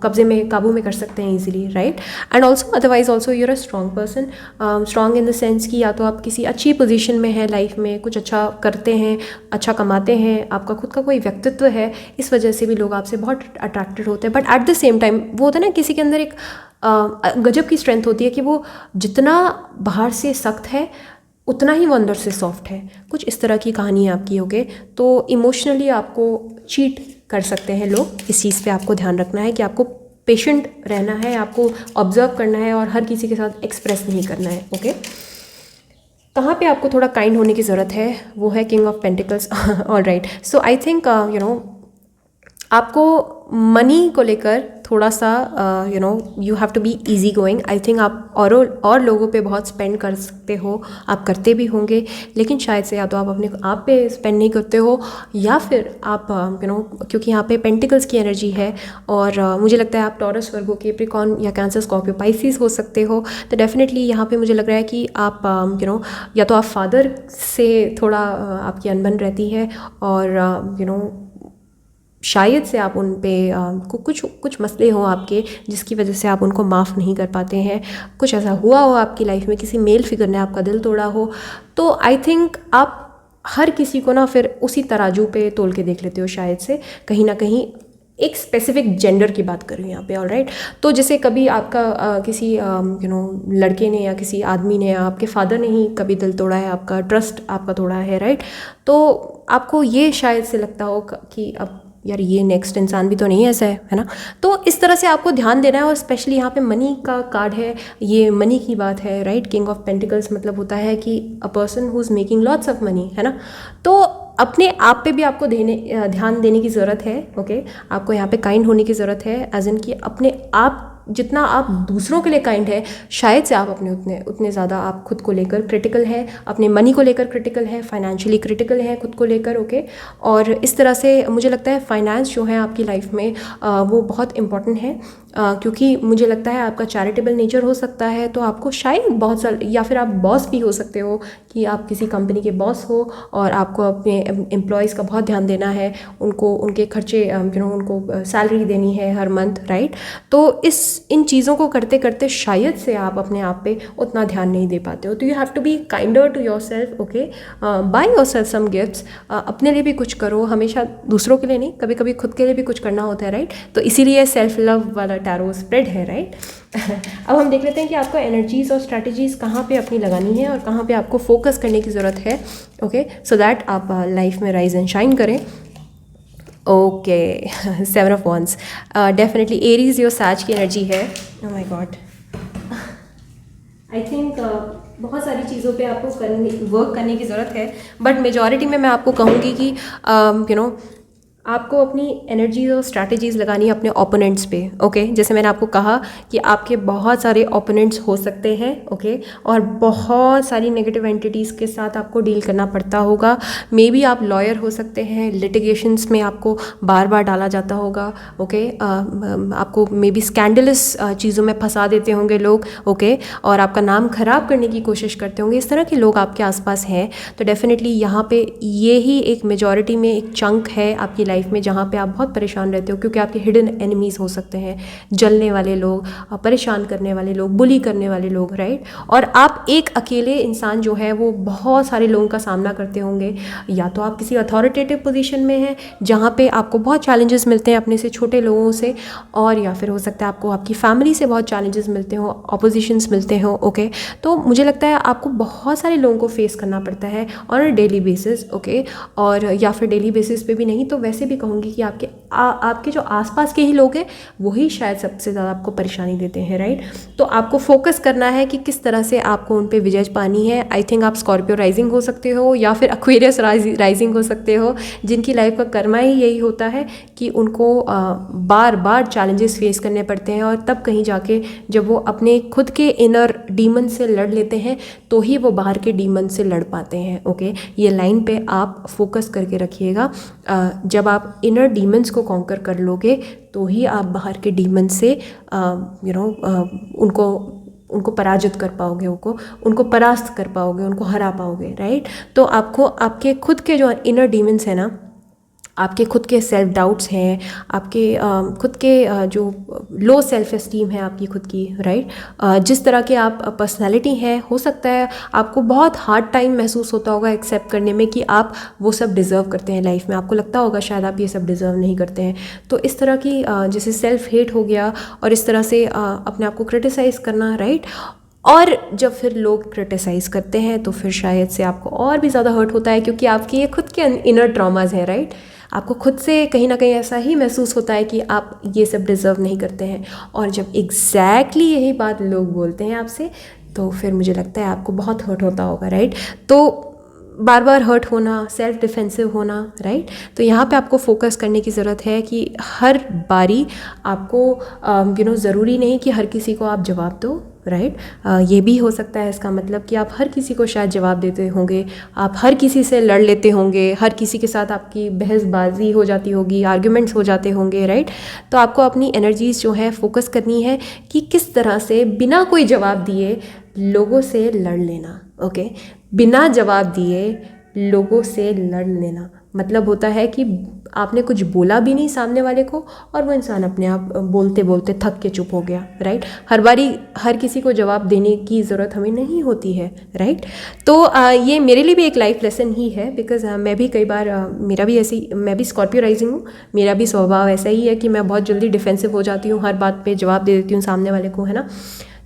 कब्जे में, काबू में कर सकते हैं easily. Right, and also otherwise also you're a strong person, strong in the sense कि या तो आप किसी अच्छी पोजीशन में हैं लाइफ में, कुछ अच्छा करते हैं, अच्छा कमाते हैं, आपका खुद का कोई व्यक्तित्व है, इस वजह से भी लोग आपसे बहुत अट्रैक्टेड होते हैं। But at the same time वो होता है ना, किसी के अंदर एक गजब की स्ट्रेंथ होती है कि वो जितना बाहर से सख्त है उतना ही वो अंदर से सॉफ्ट है। कुछ इस तरह की कहानी है आपकी। ओके, तो इमोशनली आपको चीट कर सकते हैं लोग, इस चीज़ पे आपको ध्यान रखना है कि आपको पेशेंट रहना है, आपको ऑब्जर्व करना है और हर किसी के साथ एक्सप्रेस नहीं करना है। ओके, कहाँ पे आपको थोड़ा काइंड होने की ज़रूरत है, वो है king of pentacles. All right, so I think आपको मनी को लेकर थोड़ा सा you have to be easy going. I think आप और लोगों पे बहुत स्पेंड कर सकते हो, आप करते भी होंगे, लेकिन शायद से या तो आप अपने आप पे स्पेंड नहीं करते हो, या फिर आप क्योंकि यहाँ पे पेंटिकल्स की एनर्जी है और मुझे लगता है आप टॉरस, वर्गो, कैप्रिकॉर्न या कैंसर, स्कॉर्पियो, पाइसिस हो सकते हो। तो डेफिनेटली यहाँ पे मुझे लग रहा है कि आप या तो आप फादर से थोड़ा आपकी अनबन रहती है, और शायद से आप उन पे कुछ मसले हों आपके, जिसकी वजह से आप उनको माफ़ नहीं कर पाते हैं। कुछ ऐसा हुआ हो आपकी लाइफ में, किसी मेल फिगर ने आपका दिल तोड़ा हो, तो आई थिंक आप हर किसी को ना फिर उसी तराजू पे तोल के देख लेते हो। शायद से कहीं ना कहीं एक स्पेसिफिक जेंडर की बात कर रही हूँ यहाँ पे, ऑलराइट। तो जैसे कभी आपका किसी लड़के ने या किसी आदमी ने या आपके फादर ने ही कभी दिल तोड़ा है, आपका ट्रस्ट आपका तोड़ा है, राइट। तो आपको ये शायद से लगता हो कि अब यार ये नेक्स्ट इंसान भी तो नहीं ऐसा है ना। तो इस तरह से आपको ध्यान देना है। और स्पेशली यहाँ पे मनी का कार्ड है, ये मनी की बात है, राइट। किंग ऑफ पेंटिकल्स मतलब होता है कि a person who is making lots of money, है ना। तो अपने आप पे भी आपको ध्यान देने की ज़रूरत है, ओके। आपको यहाँ पे काइंड होने की ज़रूरत है, एज इन कि अपने आप जितना आप दूसरों के लिए काइंड है, शायद से आप अपने उतने ज़्यादा आप खुद को लेकर क्रिटिकल है, अपने मनी को लेकर क्रिटिकल है, फाइनेंशियली क्रिटिकल है खुद को लेकर, ओके। और इस तरह से मुझे लगता है फाइनेंस जो है आपकी लाइफ में वो बहुत इंपॉर्टेंट है, क्योंकि मुझे लगता है आपका चैरिटेबल नेचर हो सकता है। तो आपको शायद बहुत सारे, या फिर आप बॉस भी हो सकते हो कि आप किसी कंपनी के बॉस हो और आपको अपने एम्प्लॉयज़ का बहुत ध्यान देना है, उनको उनके खर्चे उनको सैलरी देनी है हर मंथ, राइट। तो इन चीज़ों को करते करते शायद से आप अपने आप पे उतना ध्यान नहीं दे पाते हो। तो you have to be kinder to yourself, okay. Buy yourself some gifts. अपने लिए भी कुछ करो, हमेशा दूसरों के लिए नहीं, कभी कभी खुद के लिए भी कुछ करना होता है, राइट। तो इसीलिए सेल्फ लव वाला टैरो स्प्रेड है, राइट। अब हम देख लेते हैं कि आपको एनर्जीज और स्ट्रैटेजीज कहाँ पे अपनी लगानी है और कहाँ पे आपको फोकस करने की ज़रूरत है, ओके, सो दैट आप लाइफ में राइज एंड शाइन करें। Okay, 7 of wands, definitely Aries your sage की एनर्जी है। Oh my God, I think बहुत सारी चीज़ों पे आपको वर्क करने की ज़रूरत है, बट मेजॉरिटी में मैं आपको कहूँगी कि आपको अपनी एनर्जीज और स्ट्रैटेजीज़ लगानी है अपने ओपोनेंट्स पे, ओके। जैसे मैंने आपको कहा कि आपके बहुत सारे ओपोनेंट्स हो सकते हैं, ओके, और बहुत सारी नेगेटिव एंटिटीज़ के साथ आपको डील करना पड़ता होगा। मे बी आप लॉयर हो सकते हैं, लिटिगेशंस में आपको बार बार डाला जाता होगा, ओके। आपको मे बी स्कैंडलस चीज़ों में फंसा देते होंगे लोग, ओके, और आपका नाम ख़राब करने की कोशिश करते होंगे। इस तरह के लोग आपके आसपास हैं। तो डेफिनेटली यहाँ पे ये ही एक मेजॉरिटी में एक चंक है आपकी लाइफ में जहाँ पे आप बहुत परेशान रहते हो, क्योंकि आपके हिडन एनिमीज़ हो सकते हैं, जलने वाले लोग, परेशान करने वाले लोग, बुली करने वाले लोग, राइट। और आप एक अकेले इंसान जो है वो बहुत सारे लोगों का सामना करते होंगे। या तो आप किसी अथॉरिटेटिव पोजीशन में हैं जहाँ पे आपको बहुत चैलेंजेस मिलते हैं अपने से छोटे लोगों से, और या फिर हो सकता है आपको आपकी फैमिली से बहुत चैलेंजेस मिलते हो, अपोजिशंस मिलते हो, ओके। तो मुझे लगता है आपको बहुत सारे लोगों को फेस करना पड़ता है on a daily basis, okay. और या फिर डेली बेसिस पे भी नहीं तो वैसे भी कहूँगी कि आपके जो आसपास के ही लोग हैं वही शायद सबसे ज़्यादा आपको परेशानी देते हैं, राइट। तो आपको फोकस करना है कि किस तरह से आपको उन पे विजय पानी है। आई थिंक आप स्कॉर्पियो राइजिंग हो सकते हो या फिर एक्वेरियस राइजिंग हो सकते हो, जिनकी लाइफ का कर्मा ही यही होता है कि उनको बार बार चैलेंजेस फेस करने पड़ते हैं, और तब कहीं जाके जब वो अपने खुद के इनर डीमन से लड़ लेते हैं तो ही वो बाहर के डीमन से लड़ पाते हैं, ओके। ये लाइन पे आप फोकस करके रखिएगा। जब आप इनर डीमंस को कॉन्कर कर लोगे तो ही आप बाहर के डीमन से उनको पराजित कर पाओगे, उनको परास्त कर पाओगे, उनको हरा पाओगे, राइट। तो आपको आपके खुद के जो इनर डीमंस हैं ना, आपके खुद के सेल्फ डाउट्स हैं, आपके खुद के जो लो सेल्फ एस्टीम है आपकी खुद की, राइट। जिस तरह के आप पर्सनालिटी है, हो सकता है आपको बहुत हार्ड टाइम महसूस होता होगा एक्सेप्ट करने में कि आप वो सब डिज़र्व करते हैं लाइफ में। आपको लगता होगा शायद आप ये सब डिज़र्व नहीं करते हैं। तो इस तरह की जैसे सेल्फ हेट हो गया, और इस तरह से अपने आप को क्रिटिसाइज़ करना, राइट। और जब फिर लोग क्रिटिसाइज़ करते हैं तो फिर शायद से आपको और भी ज़्यादा हर्ट होता है, क्योंकि आपकी ये खुद के इनर ट्रॉमाज़ हैं, राइट। आपको खुद से कहीं ना कहीं ऐसा ही महसूस होता है कि आप ये सब डिज़र्व नहीं करते हैं, और जब एग्जैक्टली यही बात लोग बोलते हैं आपसे तो फिर मुझे लगता है आपको बहुत हर्ट होता होगा, राइट। तो बार बार हर्ट होना, सेल्फ डिफेंसिव होना, राइट। तो यहाँ पे आपको फोकस करने की ज़रूरत है कि हर बारी आपको ज़रूरी नहीं कि हर किसी को आप जवाब दो, राइट। ये भी हो सकता है इसका मतलब कि आप हर किसी को शायद जवाब देते होंगे, आप हर किसी से लड़ लेते होंगे, हर किसी के साथ आपकी बहसबाजी हो जाती होगी, आर्ग्यूमेंट्स हो जाते होंगे, राइट। तो आपको अपनी एनर्जीज जो है फोकस करनी है कि किस तरह से बिना कोई जवाब दिए लोगों से लड़ लेना, ओके। बिना जवाब दिए लोगों से लड़ लेना मतलब होता है कि आपने कुछ बोला भी नहीं सामने वाले को और वो इंसान अपने आप बोलते बोलते थक के चुप हो गया, राइट। हर बारी हर किसी को जवाब देने की ज़रूरत हमें नहीं होती है, राइट। तो ये मेरे लिए भी एक लाइफ लेसन ही है, बिकॉज मैं भी कई बार मेरा भी ऐसी, मैं भी स्कॉर्पियो राइजिंग हूँ, मेरा भी स्वभाव ऐसा ही है कि मैं बहुत जल्दी डिफेंसिव हो जाती हूँ, हर बात पे जवाब दे देती हूँ सामने वाले को, है ना।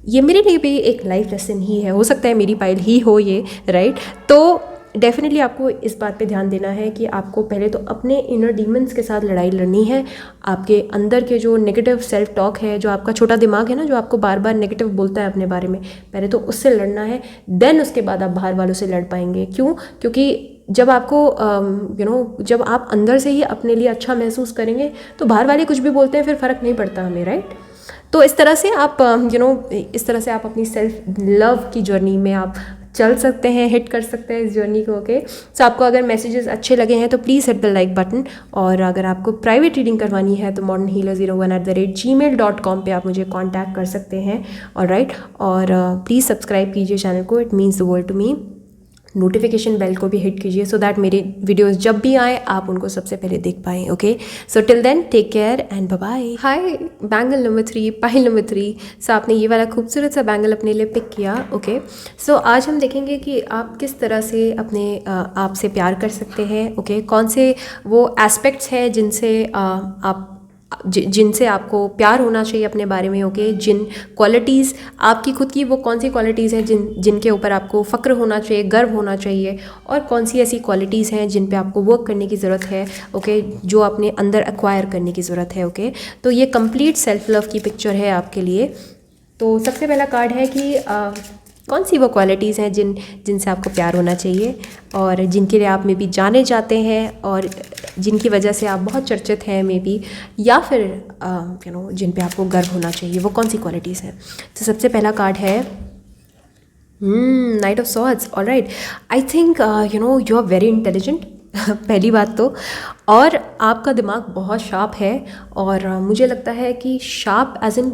ये मेरे लिए भी एक लाइफ लेसन ही है, हो सकता है मेरी पाइल ही हो ये, राइट। तो डेफिनेटली आपको इस बात पे ध्यान देना है कि आपको पहले तो अपने इनर डीमंस के साथ लड़ाई लड़नी है। आपके अंदर के जो नेगेटिव सेल्फ टॉक है, जो आपका छोटा दिमाग है ना, जो आपको बार बार नेगेटिव बोलता है अपने बारे में, पहले तो उससे लड़ना है, देन उसके बाद आप बाहर वालों से लड़ पाएंगे। क्यों? क्योंकि जब आपको जब आप अंदर से ही अपने लिए अच्छा महसूस करेंगे तो बाहर वाले कुछ भी बोलते हैं फिर फ़र्क नहीं पड़ता हमें, राइट। तो इस तरह से आप इस तरह से आप अपनी सेल्फ लव की जर्नी में आप चल सकते हैं, हिट कर सकते हैं इस जर्नी को, ओके। सो आपको अगर मैसेजेस अच्छे लगे हैं तो please hit the like button, और अगर आपको प्राइवेट रीडिंग करवानी है तो modernhealer01@gmail.com पे आप मुझे कांटेक्ट कर सकते हैं, और राइट। और प्लीज़ सब्सक्राइब कीजिए चैनल को, it means the world to me. Notification bell को भी हिट कीजिए सो दैट मेरे वीडियोस जब भी आए आप उनको सबसे पहले देख पाएँ, okay. So till then take care and bye bye. Hi, bangle number 3, pile number 3। So आपने ये वाला खूबसूरत सा बैंगल अपने लिए पिक किया, ओके। सो आज हम देखेंगे कि आप किस तरह से अपने आप से प्यार कर सकते हैं, ओके। कौन से वो एस्पेक्ट्स हैं जिनसे आपको प्यार होना चाहिए अपने बारे में, ओके। जिन क्वालिटीज़ आपकी खुद की, वो कौन सी क्वालिटीज़ हैं जिनके ऊपर आपको फ़ख्र होना चाहिए, गर्व होना चाहिए, और कौन सी ऐसी क्वालिटीज़ हैं जिन पे आपको वर्क करने की ज़रूरत है, ओके, जो अपने अंदर एक्वायर करने की ज़रूरत है, ओके। तो ये कंप्लीट सेल्फ लव की पिक्चर है आपके लिए। तो सबसे पहला कार्ड है कि कौन सी वो क्वालिटीज़ हैं जिनसे आपको प्यार होना चाहिए और जिनके लिए आप मे बी जाने जाते हैं और जिनकी वजह से आप बहुत चर्चित हैं मे बी, या फिर जिन पे आपको गर्व होना चाहिए, वो कौन सी क्वालिटीज़ हैं। तो सबसे पहला कार्ड है knight of swords. All right, I think you are very intelligent पहली बात तो, और आपका दिमाग बहुत शार्प है, और मुझे लगता है कि शार्प एज इन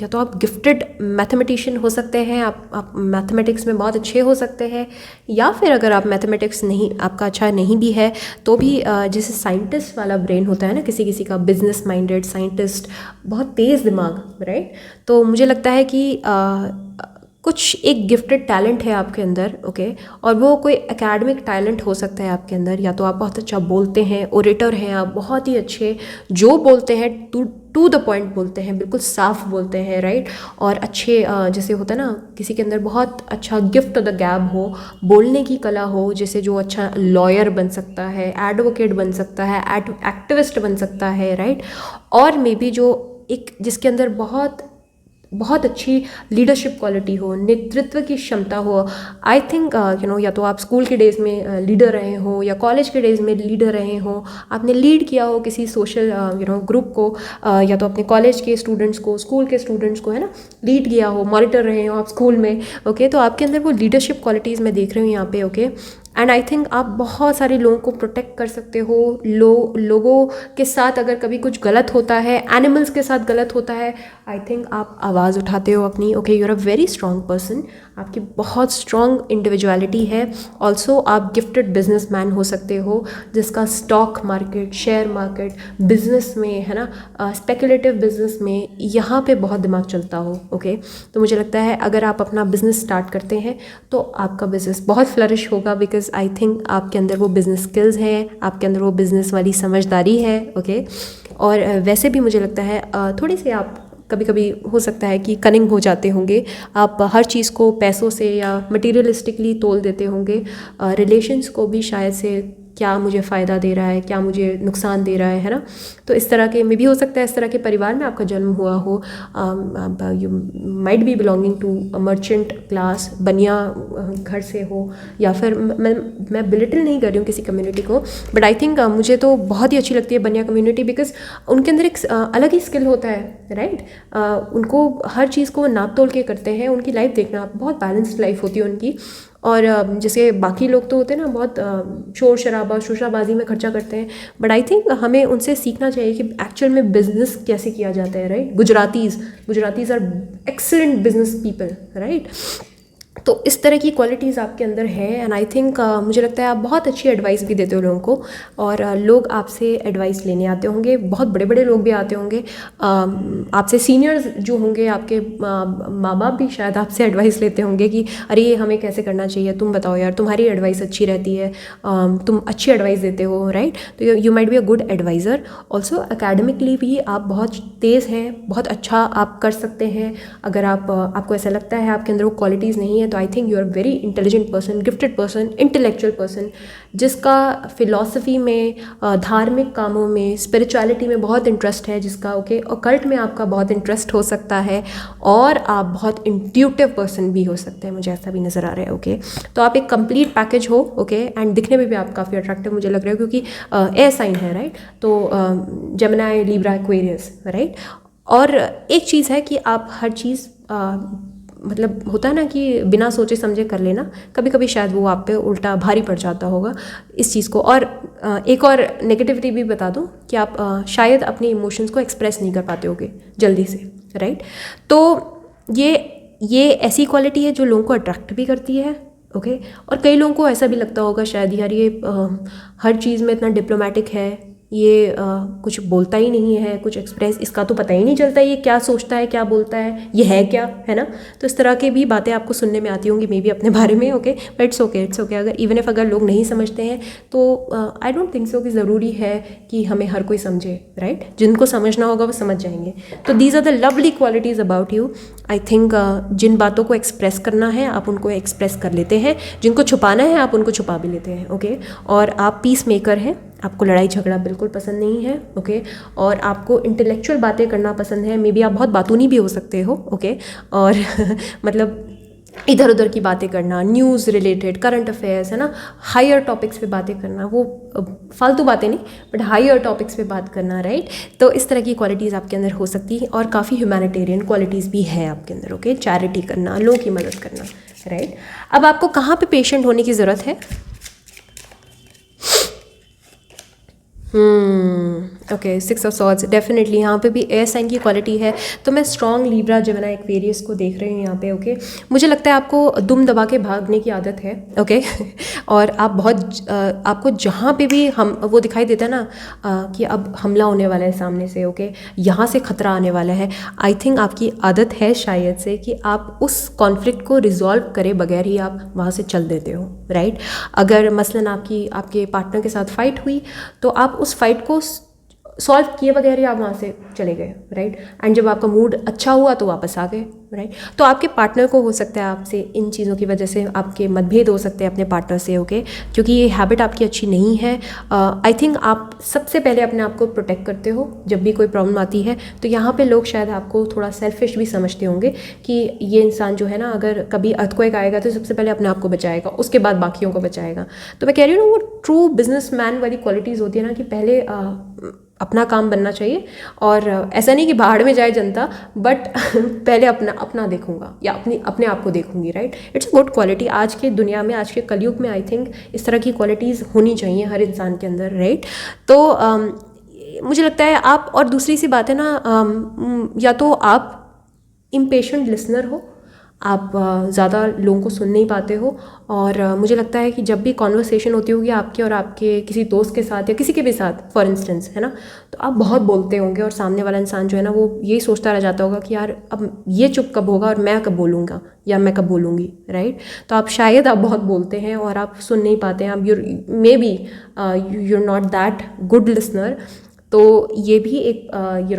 या तो आप गिफ्टेड मैथमेटिशियन हो सकते हैं, आप मैथमेटिक्स में बहुत अच्छे हो सकते हैं, या फिर अगर आप मैथमेटिक्स नहीं, आपका अच्छा नहीं भी है तो भी जैसे साइंटिस्ट वाला ब्रेन होता है ना किसी किसी का, बिजनेस माइंडेड साइंटिस्ट, बहुत तेज़ दिमाग, राइट। तो मुझे लगता है कि कुछ एक गिफ्टेड टैलेंट है आपके अंदर, ओके। और वो कोई एकेडमिक टैलेंट हो सकता है आपके अंदर, या तो आप बहुत अच्छा बोलते हैं, ओरेटर हैं आप, बहुत ही अच्छे जो बोलते हैं टू द पॉइंट बोलते हैं, बिल्कुल साफ बोलते हैं, राइट। और अच्छे जैसे होता है ना किसी के अंदर बहुत अच्छा गिफ्ट ऑफ द गैब हो, बोलने की कला हो, जैसे जो अच्छा लॉयर बन सकता है, एडवोकेट बन सकता है, एक्टिविस्ट बन सकता है, राइट। और मे बी जो एक जिसके अंदर बहुत अच्छी लीडरशिप क्वालिटी हो, नेतृत्व की क्षमता हो। आई थिंक या तो आप स्कूल के डेज़ में लीडर रहे हो, या कॉलेज के डेज़ में लीडर रहे हो, आपने लीड किया हो किसी सोशल ग्रुप को, या तो अपने कॉलेज के स्टूडेंट्स को, स्कूल के स्टूडेंट्स को, है ना, लीड किया हो, मॉनिटर रहे हो आप स्कूल में, ओके। तो आपके अंदर वो लीडरशिप क्वालिटीज़ मैं देख रही हूँ यहाँ पे, ओके। एंड आई थिंक आप बहुत सारे लोगों को प्रोटेक्ट कर सकते हो, लोगों के साथ अगर कभी कुछ गलत होता है, एनिमल्स के साथ गलत होता है, आई थिंक आप आवाज़ उठाते हो अपनी, okay. You are a very strong person, आपकी बहुत स्ट्रॉन्ग इंडिविजुअलिटी है। ऑल्सो आप गिफ्टेड बिजनेसमैन हो सकते हो, जिसका stock market, share market, business में, है ना, स्पेकुलेटिव बिजनेस में यहाँ पे बहुत दिमाग चलता हो, ओके। तो मुझे लगता है अगर आप अपना बिजनेस स्टार्ट करते हैं तो आपका बिजनेस बहुत फ्लरिश होगा, बिकॉज आई थिंक आपके अंदर वो बिजनेस स्किल्स हैं, आपके अंदर वो बिजनेस वाली समझदारी है, ओके। और वैसे भी मुझे लगता है थोड़ी सी आप कभी कभी हो सकता है कि कनिंग हो जाते होंगे, आप हर चीज़ को पैसों से या मटेरियलिस्टिकली तोल देते होंगे, रिलेशंस को भी शायद से क्या मुझे फ़ायदा दे रहा है, क्या मुझे नुकसान दे रहा है ना। तो इस तरह के में भी हो सकता है इस तरह के परिवार में आपका जन्म हुआ हो, you might be belonging to a merchant class, बनिया घर से हो, या फिर मैं बिलिटल नहीं कर रही हूँ किसी कम्युनिटी को, बट आई थिंक मुझे तो बहुत ही अच्छी लगती है बनिया कम्युनिटी, बिकॉज उनके अंदर एक अलग ही स्किल होता है, राइट। उनको हर चीज़ को नाप तोल के करते हैं, उनकी लाइफ देखना, बहुत बैलेंस्ड लाइफ होती है उनकी। और जैसे बाकी लोग तो होते हैं ना, बहुत शोर शराबा शोशाबाजी में खर्चा करते हैं, बट आई थिंक हमें उनसे सीखना चाहिए कि एक्चुअल में बिजनेस कैसे किया जाता है, right. Gujaratis are excellent business people, right. तो इस तरह की क्वालिटीज़ आपके अंदर है, एंड आई थिंक मुझे लगता है आप बहुत अच्छी एडवाइस भी देते हो लोगों को, और लोग आपसे एडवाइस लेने आते होंगे, बहुत बड़े बड़े लोग भी आते होंगे, आपसे सीनियर्स जो होंगे, आपके माँ बाप भी शायद आपसे एडवाइस लेते होंगे कि अरे ये हमें कैसे करना चाहिए, तुम बताओ यार, तुम्हारी एडवाइस अच्छी रहती है, तुम अच्छी एडवाइस देते हो, राइट। तो you might be a good advisor. Also academically भी आप बहुत तेज़ हैं, बहुत अच्छा आप कर सकते हैं। अगर आपको ऐसा लगता है आपके अंदर वो क्वालिटीज़ नहीं है, तो I think you are very intelligent person, gifted person, intellectual person, जिसका फिलॉसफी में, धार्मिक कामों में, स्पिरिचुअलिटी में बहुत इंटरेस्ट है, जिसका ऑकल्ट में आपका बहुत इंटरेस्ट हो सकता है, और आप बहुत इंट्यूटिव पर्सन भी हो सकते हैं, मुझे ऐसा भी नज़र आ रहा है। तो आप एक कंप्लीट पैकेज हो, एंड दिखने में भी आप काफ़ी अट्रैक्टिव मुझे लग रहे हो, क्योंकि एयर साइन है, राइट। तो जेमिनी, लिब्रा, एक्वेरियस, राइट। और एक चीज़ है कि आप हर चीज़ मतलब होता है ना कि बिना सोचे समझे कर लेना, कभी कभी शायद वो आप पे उल्टा भारी पड़ जाता होगा इस चीज़ को। और एक और नेगेटिविटी भी बता दूं कि आप शायद अपने इमोशंस को एक्सप्रेस नहीं कर पाते होगे जल्दी से, राइट। तो ये ऐसी क्वालिटी है जो लोगों को अट्रैक्ट भी करती है, और कई लोगों को ऐसा भी लगता होगा शायद यार ये हर चीज़ में इतना डिप्लोमेटिक है, ये कुछ बोलता ही नहीं है, कुछ एक्सप्रेस, इसका तो पता ही नहीं चलता ये क्या सोचता है, क्या बोलता है, ये है क्या, है ना। तो इस तरह की भी बातें आपको सुनने में आती होंगी मे बी अपने बारे में, बट इट्स ओके। अगर इवन इफ अगर लोग नहीं समझते हैं तो आई डोंट थिंक सो कि ज़रूरी है कि हमें हर कोई समझे, राइट। जिनको समझना होगा वो समझ जाएंगे। तो these are the lovely qualities about you. I think जिन बातों को एक्सप्रेस करना है आप उनको एक्सप्रेस कर लेते हैं, जिनको छुपाना है आप उनको छुपा भी लेते हैं, और आप पीस मेकर हैं, आपको लड़ाई झगड़ा बिल्कुल पसंद नहीं है, और आपको इंटेलेक्चुअल बातें करना पसंद है। मे बी आप बहुत बातूनी भी हो सकते हो, और मतलब इधर उधर की बातें करना, न्यूज़ रिलेटेड, करंट अफेयर्स, है ना, हायर टॉपिक्स पे बातें करना, वो फालतू बातें नहीं बट हायर टॉपिक्स पे बात करना, राइट। तो इस तरह की क्वालिटीज़ आपके अंदर हो सकती है, और काफ़ी ह्यूमैनिटेरियन क्वालिटीज़ भी है आपके अंदर, चैरिटी करना, लोगों की मदद करना, राइट। अब आपको कहाँ पे पेशेंट होने की ज़रूरत है? सिक्स ऑफ सॉर्ड्स, डेफिनेटली यहाँ पे भी एयर साइन की क्वालिटी है। तो मैं स्ट्रॉन्ग लिब्रा, जेमिनी, एक्वेरियस को देख रही हूँ यहाँ पे, मुझे लगता है आपको दुम दबा के भागने की आदत है, और आप बहुत आपको जहाँ पे भी हम वो दिखाई देता है ना कि अब हमला होने वाला है सामने से, यहाँ से खतरा आने वाला है। आई थिंक आपकी आदत है शायद से कि आप उस कॉन्फ्लिक्ट को रिजॉल्व करे बगैर ही आप वहाँ से चल देते हो, राइट। अगर मसलन आपके पार्टनर के साथ फाइट हुई तो आप उस फाइट को सॉल्व किए बगैर ही आप वहाँ से चले गए, राइट। एंड जब आपका मूड अच्छा हुआ तो वापस आ गए, राइट। तो आपके पार्टनर को हो सकता है आपसे इन चीज़ों की वजह से आपके मतभेद हो सकते हैं अपने पार्टनर से, क्योंकि ये हैबिट आपकी अच्छी नहीं है। आई थिंक आप सबसे पहले अपने आप को प्रोटेक्ट करते हो जब भी कोई प्रॉब्लम आती है। तो यहाँ पे लोग शायद आपको थोड़ा सेल्फिश भी समझते होंगे कि ये इंसान जो है ना, अगर कभी अर्थक्वेक आएगा तो सबसे पहले अपने आप को बचाएगा, उसके बाद बाकियों को बचाएगा। तो मैं कह रही हूँ ना, वो ट्रू बिजनेसमैन वाली क्वालिटीज़ होती है ना, कि पहले अपना काम बनना चाहिए, और ऐसा नहीं कि बाहर में जाए जनता, बट पहले अपना देखूंगा या अपने आप को देखूंगी, right. It's a good quality आज के दुनिया में, आज के कलयुग में। आई थिंक इस तरह की क्वालिटीज़ होनी चाहिए हर इंसान के अंदर, राइट। तो मुझे लगता है आप, और दूसरी सी बात है ना, या तो आप इम्पेशेंट लिसनर हो, आप ज़्यादा लोगों को सुन नहीं पाते हो, और मुझे लगता है कि जब भी कॉन्वर्सेशन होती होगी आपके और आपके किसी दोस्त के साथ या किसी के भी साथ, फॉर इंस्टेंस, है ना, तो आप बहुत बोलते होंगे, और सामने वाला इंसान जो है ना, वो यही सोचता रह जाता होगा कि यार अब ये चुप कब होगा और मैं कब बोलूँगा या मैं कब बोलूँगी, राइट। तो आप शायद आप बहुत बोलते हैं और आप सुन नहीं पाते हैं, आप may be you're not that good listener. तो ये भी एक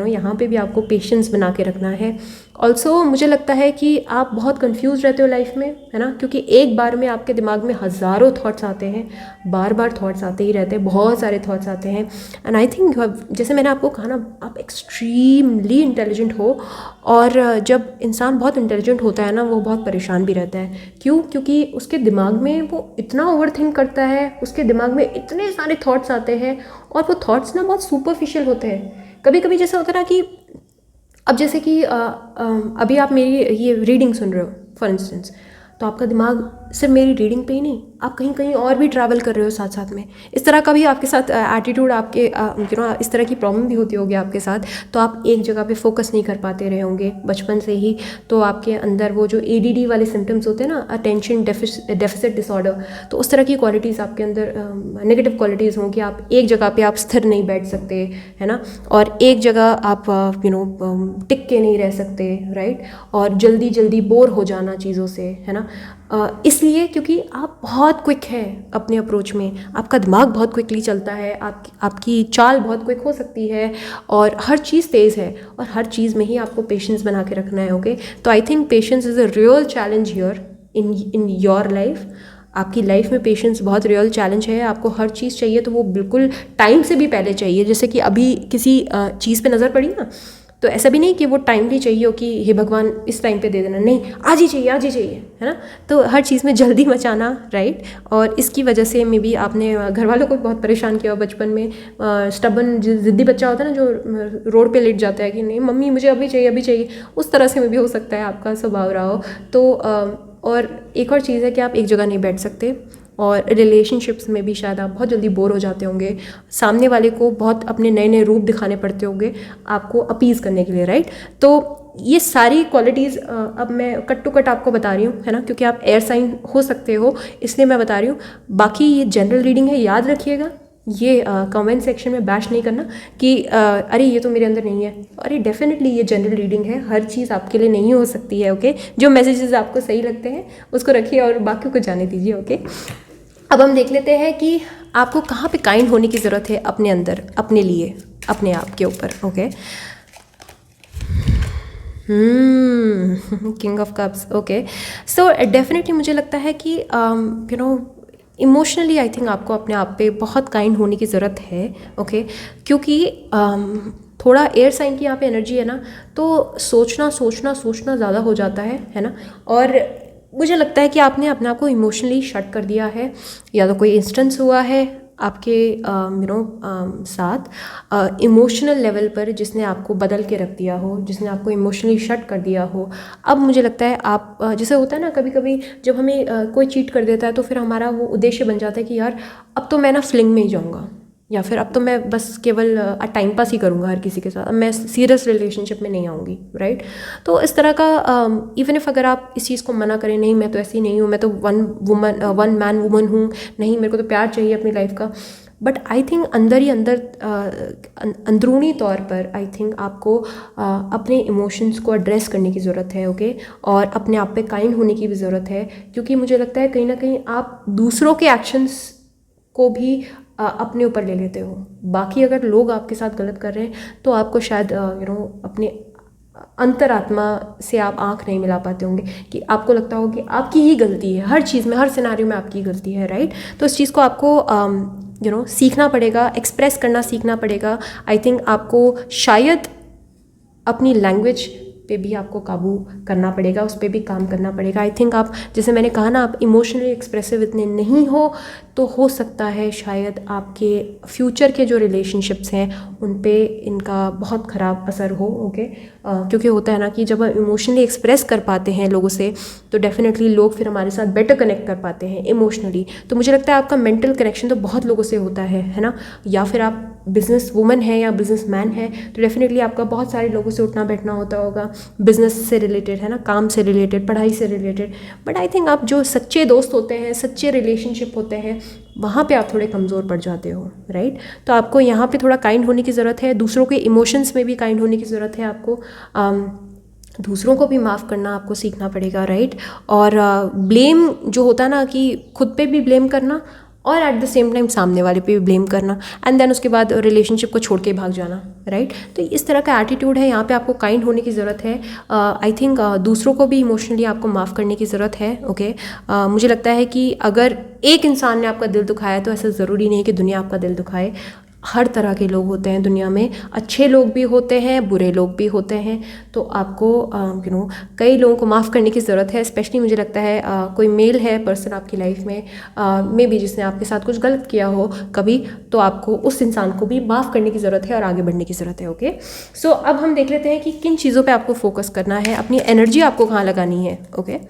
यहाँ पे भी आपको पेशेंस बना के रखना है। ऑल्सो मुझे लगता है कि आप बहुत कंफ्यूज रहते हो लाइफ में, है ना, क्योंकि एक बार में आपके दिमाग में हज़ारों थॉट्स आते हैं, बार बार थॉट्स आते ही रहते हैं, बहुत सारे थॉट्स आते हैं। एंड आई थिंक जैसे मैंने आपको कहा ना, आप एक्सट्रीमली इंटेलिजेंट हो, और जब इंसान बहुत इंटेलिजेंट होता है ना, वो बहुत परेशान भी रहता है। क्यों? क्योंकि उसके दिमाग में वो इतना ओवर थिंक करता है, उसके दिमाग में इतने सारे थॉट्स आते हैं, और वो थॉट्स ना बहुत सुपरफिशियल होते हैं। कभी कभी जैसा होता है ना कि अब जैसे कि अभी आप मेरी ये रीडिंग सुन रहे हो फॉर इंस्टेंस, तो आपका दिमाग सिर्फ मेरी रीडिंग पे ही नहीं, आप कहीं कहीं और भी ट्रैवल कर रहे हो साथ साथ में। इस तरह का भी आपके साथ एटीट्यूड, आपके इस तरह की प्रॉब्लम भी होती होगी आपके साथ। तो आप एक जगह पे फोकस नहीं कर पाते रहे होंगे बचपन से ही, तो आपके अंदर वो जो ADD वाले सिम्टम्स होते हैं ना, अटेंशन डेफिसिट डिसऑर्डर, तो उस तरह की क्वालिटीज़ आपके अंदर, नेगेटिव क्वालिटीज़ हों कि आप एक जगह पे आप स्थिर नहीं बैठ सकते, है ना, और एक जगह आप टिक के नहीं रह सकते, राइट, और जल्दी जल्दी बोर हो जाना चीज़ों से, है ना। इसलिए क्योंकि आप बहुत क्विक है अपने अप्रोच में, आपका दिमाग बहुत क्विकली चलता है, आपकी चाल बहुत क्विक हो सकती है, और हर चीज़ तेज़ है, और हर चीज़ में ही आपको पेशेंस बना के रखना है। ओके, तो I think patience is a real challenge here in your life. आपकी लाइफ में पेशेंस बहुत रियल चैलेंज है। आपको हर चीज़ चाहिए तो वो बिल्कुल टाइम से भी पहले चाहिए। जैसे कि अभी किसी चीज़ पे नज़र पड़ी ना, तो ऐसा भी नहीं कि वो टाइमली चाहिए हो कि हे भगवान इस टाइम पे दे देना, नहीं, आज ही चाहिए, आज ही चाहिए, है ना। तो हर चीज़ में जल्दी मचाना, राइट, और इसकी वजह से मे बी आपने घर वालों को बहुत परेशान किया हो बचपन में। स्टबन ज़िद्दी बच्चा होता है ना, जो रोड पे लेट जाता है कि नहीं मम्मी मुझे अभी चाहिए, अभी चाहिए, उस तरह से में भी हो सकता है आपका स्वभाव रहा हो। तो और एक और चीज़ है कि आप एक जगह नहीं बैठ सकते, और रिलेशनशिप्स में भी शायद आप बहुत जल्दी बोर हो जाते होंगे, सामने वाले को बहुत अपने नए नए रूप दिखाने पड़ते होंगे आपको अपीज़ करने के लिए, राइट। तो ये सारी क्वालिटीज़ अब मैं कट टू कट आपको बता रही हूँ, है ना, क्योंकि आप एयर साइन हो सकते हो, इसलिए मैं बता रही हूँ। बाकी ये जनरल रीडिंग है, याद रखिएगा। ये कमेंट सेक्शन में बैश नहीं करना कि अरे ये तो मेरे अंदर नहीं है। अरे डेफिनेटली ये जनरल रीडिंग है, हर चीज़ आपके लिए नहीं हो सकती है। ओके, जो मैसेजेस आपको सही लगते हैं उसको रखिए और बाकियों को जाने दीजिए। ओके, अब हम देख लेते हैं कि आपको कहाँ पे काइंड होने की ज़रूरत है अपने अंदर, अपने लिए, अपने आप के ऊपर। Okay, king of cups. Okay, so definitely मुझे लगता है कि इमोशनली आई थिंक आपको अपने आप पे बहुत काइंड होने की ज़रूरत है। ओके, क्योंकि थोड़ा एयर साइन की यहाँ पे एनर्जी है ना, तो सोचना सोचना सोचना ज़्यादा हो जाता है ना। और मुझे लगता है कि आपने अपने आप को इमोशनली शट कर दिया है, या तो कोई इंस्टेंस हुआ है आपके साथ इमोशनल लेवल पर जिसने आपको बदल के रख दिया हो, जिसने आपको इमोशनली शट कर दिया हो। अब मुझे लगता है आप जैसे होता है ना, कभी कभी जब हमें कोई चीट कर देता है तो फिर हमारा वो उद्देश्य बन जाता है कि यार अब तो मैं ना फ्लिंग में ही जाऊँगा, या फिर अब तो मैं बस केवल टाइम पास ही करूँगा हर किसी के साथ, अब मैं सीरियस रिलेशनशिप में नहीं आऊँगी, राइट। तो इस तरह का इवन इफ अगर आप इस चीज़ को मना करें, नहीं मैं तो ऐसी नहीं हूँ, मैं तो वन मैन वुमन हूँ, नहीं मेरे को तो प्यार चाहिए अपनी लाइफ का, बट आई थिंक अंदर ही अंदर अंदरूनी तौर पर आई थिंक आपको अपने इमोशंस को एड्रेस करने की ज़रूरत है। ओके, और अपने आप पे काइंड होने की भी ज़रूरत है, क्योंकि मुझे लगता है कहीं ना कहीं आप दूसरों के एक्शंस को भी अपने ऊपर ले लेते हो। बाकी अगर लोग आपके साथ गलत कर रहे हैं तो आपको शायद अपने अंतरात्मा से आप आंख नहीं मिला पाते होंगे, कि आपको लगता हो कि आपकी ही गलती है, हर चीज़ में, हर सिनारियो में आपकी गलती है, राइट। तो इस चीज़ को आपको सीखना पड़ेगा, एक्सप्रेस करना सीखना पड़ेगा। आई थिंक आपको शायद अपनी लैंग्वेज पे भी आपको काबू करना पड़ेगा, उस पर भी काम करना पड़ेगा। आई थिंक आप, जैसे मैंने कहा ना, आप इमोशनली एक्सप्रेसिव इतने नहीं हो, तो हो सकता है शायद आपके फ्यूचर के जो रिलेशनशिप्स हैं उन पे इनका बहुत ख़राब असर हो। ओके, क्योंकि होता है ना कि जब हम इमोशनली एक्सप्रेस कर पाते हैं लोगों से, तो डेफिनेटली लोग फिर हमारे साथ बेटर कनेक्ट कर पाते हैं इमोशनली। तो मुझे लगता है आपका मेंटल कनेक्शन तो बहुत लोगों से होता है ना। या फिर आप बिजनेस वूमन है या बिजनेस मैन है, तो डेफिनेटली आपका बहुत सारे लोगों से उठना बैठना होता होगा, बिजनेस से रिलेटेड, है ना, काम से रिलेटेड, पढ़ाई से रिलेटेड। बट आई थिंक आप जो सच्चे दोस्त होते हैं, सच्चे रिलेशनशिप होते हैं, वहाँ पे आप थोड़े कमज़ोर पड़ जाते हो, राइट। तो आपको यहाँ पे थोड़ा काइंड होने की ज़रूरत है, दूसरों के इमोशंस में भी काइंड होने की ज़रूरत है आपको। दूसरों को भी माफ़ करना आपको सीखना पड़ेगा, राइट। और ब्लेम जो होता है ना, कि खुद पे भी ब्लेम करना और एट द सेम टाइम सामने वाले पे भी ब्लेम करना, एंड देन उसके बाद रिलेशनशिप को छोड़ के भाग जाना, राइट। तो इस तरह का एटीट्यूड है। यहाँ पे आपको काइंड होने की ज़रूरत है। आई थिंक दूसरों को भी इमोशनली आपको माफ़ करने की ज़रूरत है, ओके। मुझे लगता है कि अगर एक इंसान ने आपका दिल दुखाया तो ऐसा ज़रूरी नहीं है कि दुनिया आपका दिल दुखाए। हर तरह के लोग होते हैं दुनिया में, अच्छे लोग भी होते हैं, बुरे लोग भी होते हैं। तो आपको कई लोगों को माफ़ करने की ज़रूरत है। स्पेशली मुझे लगता है कोई मेल है पर्सन आपकी लाइफ में मे बी जिसने आपके साथ कुछ गलत किया हो कभी, तो आपको उस इंसान को भी माफ़ करने की ज़रूरत है और आगे बढ़ने की ज़रूरत है, ओके। सो अब हम देख लेते हैं कि किन चीज़ों पर आपको फोकस करना है, अपनी एनर्जी आपको कहाँ लगानी है, ओके।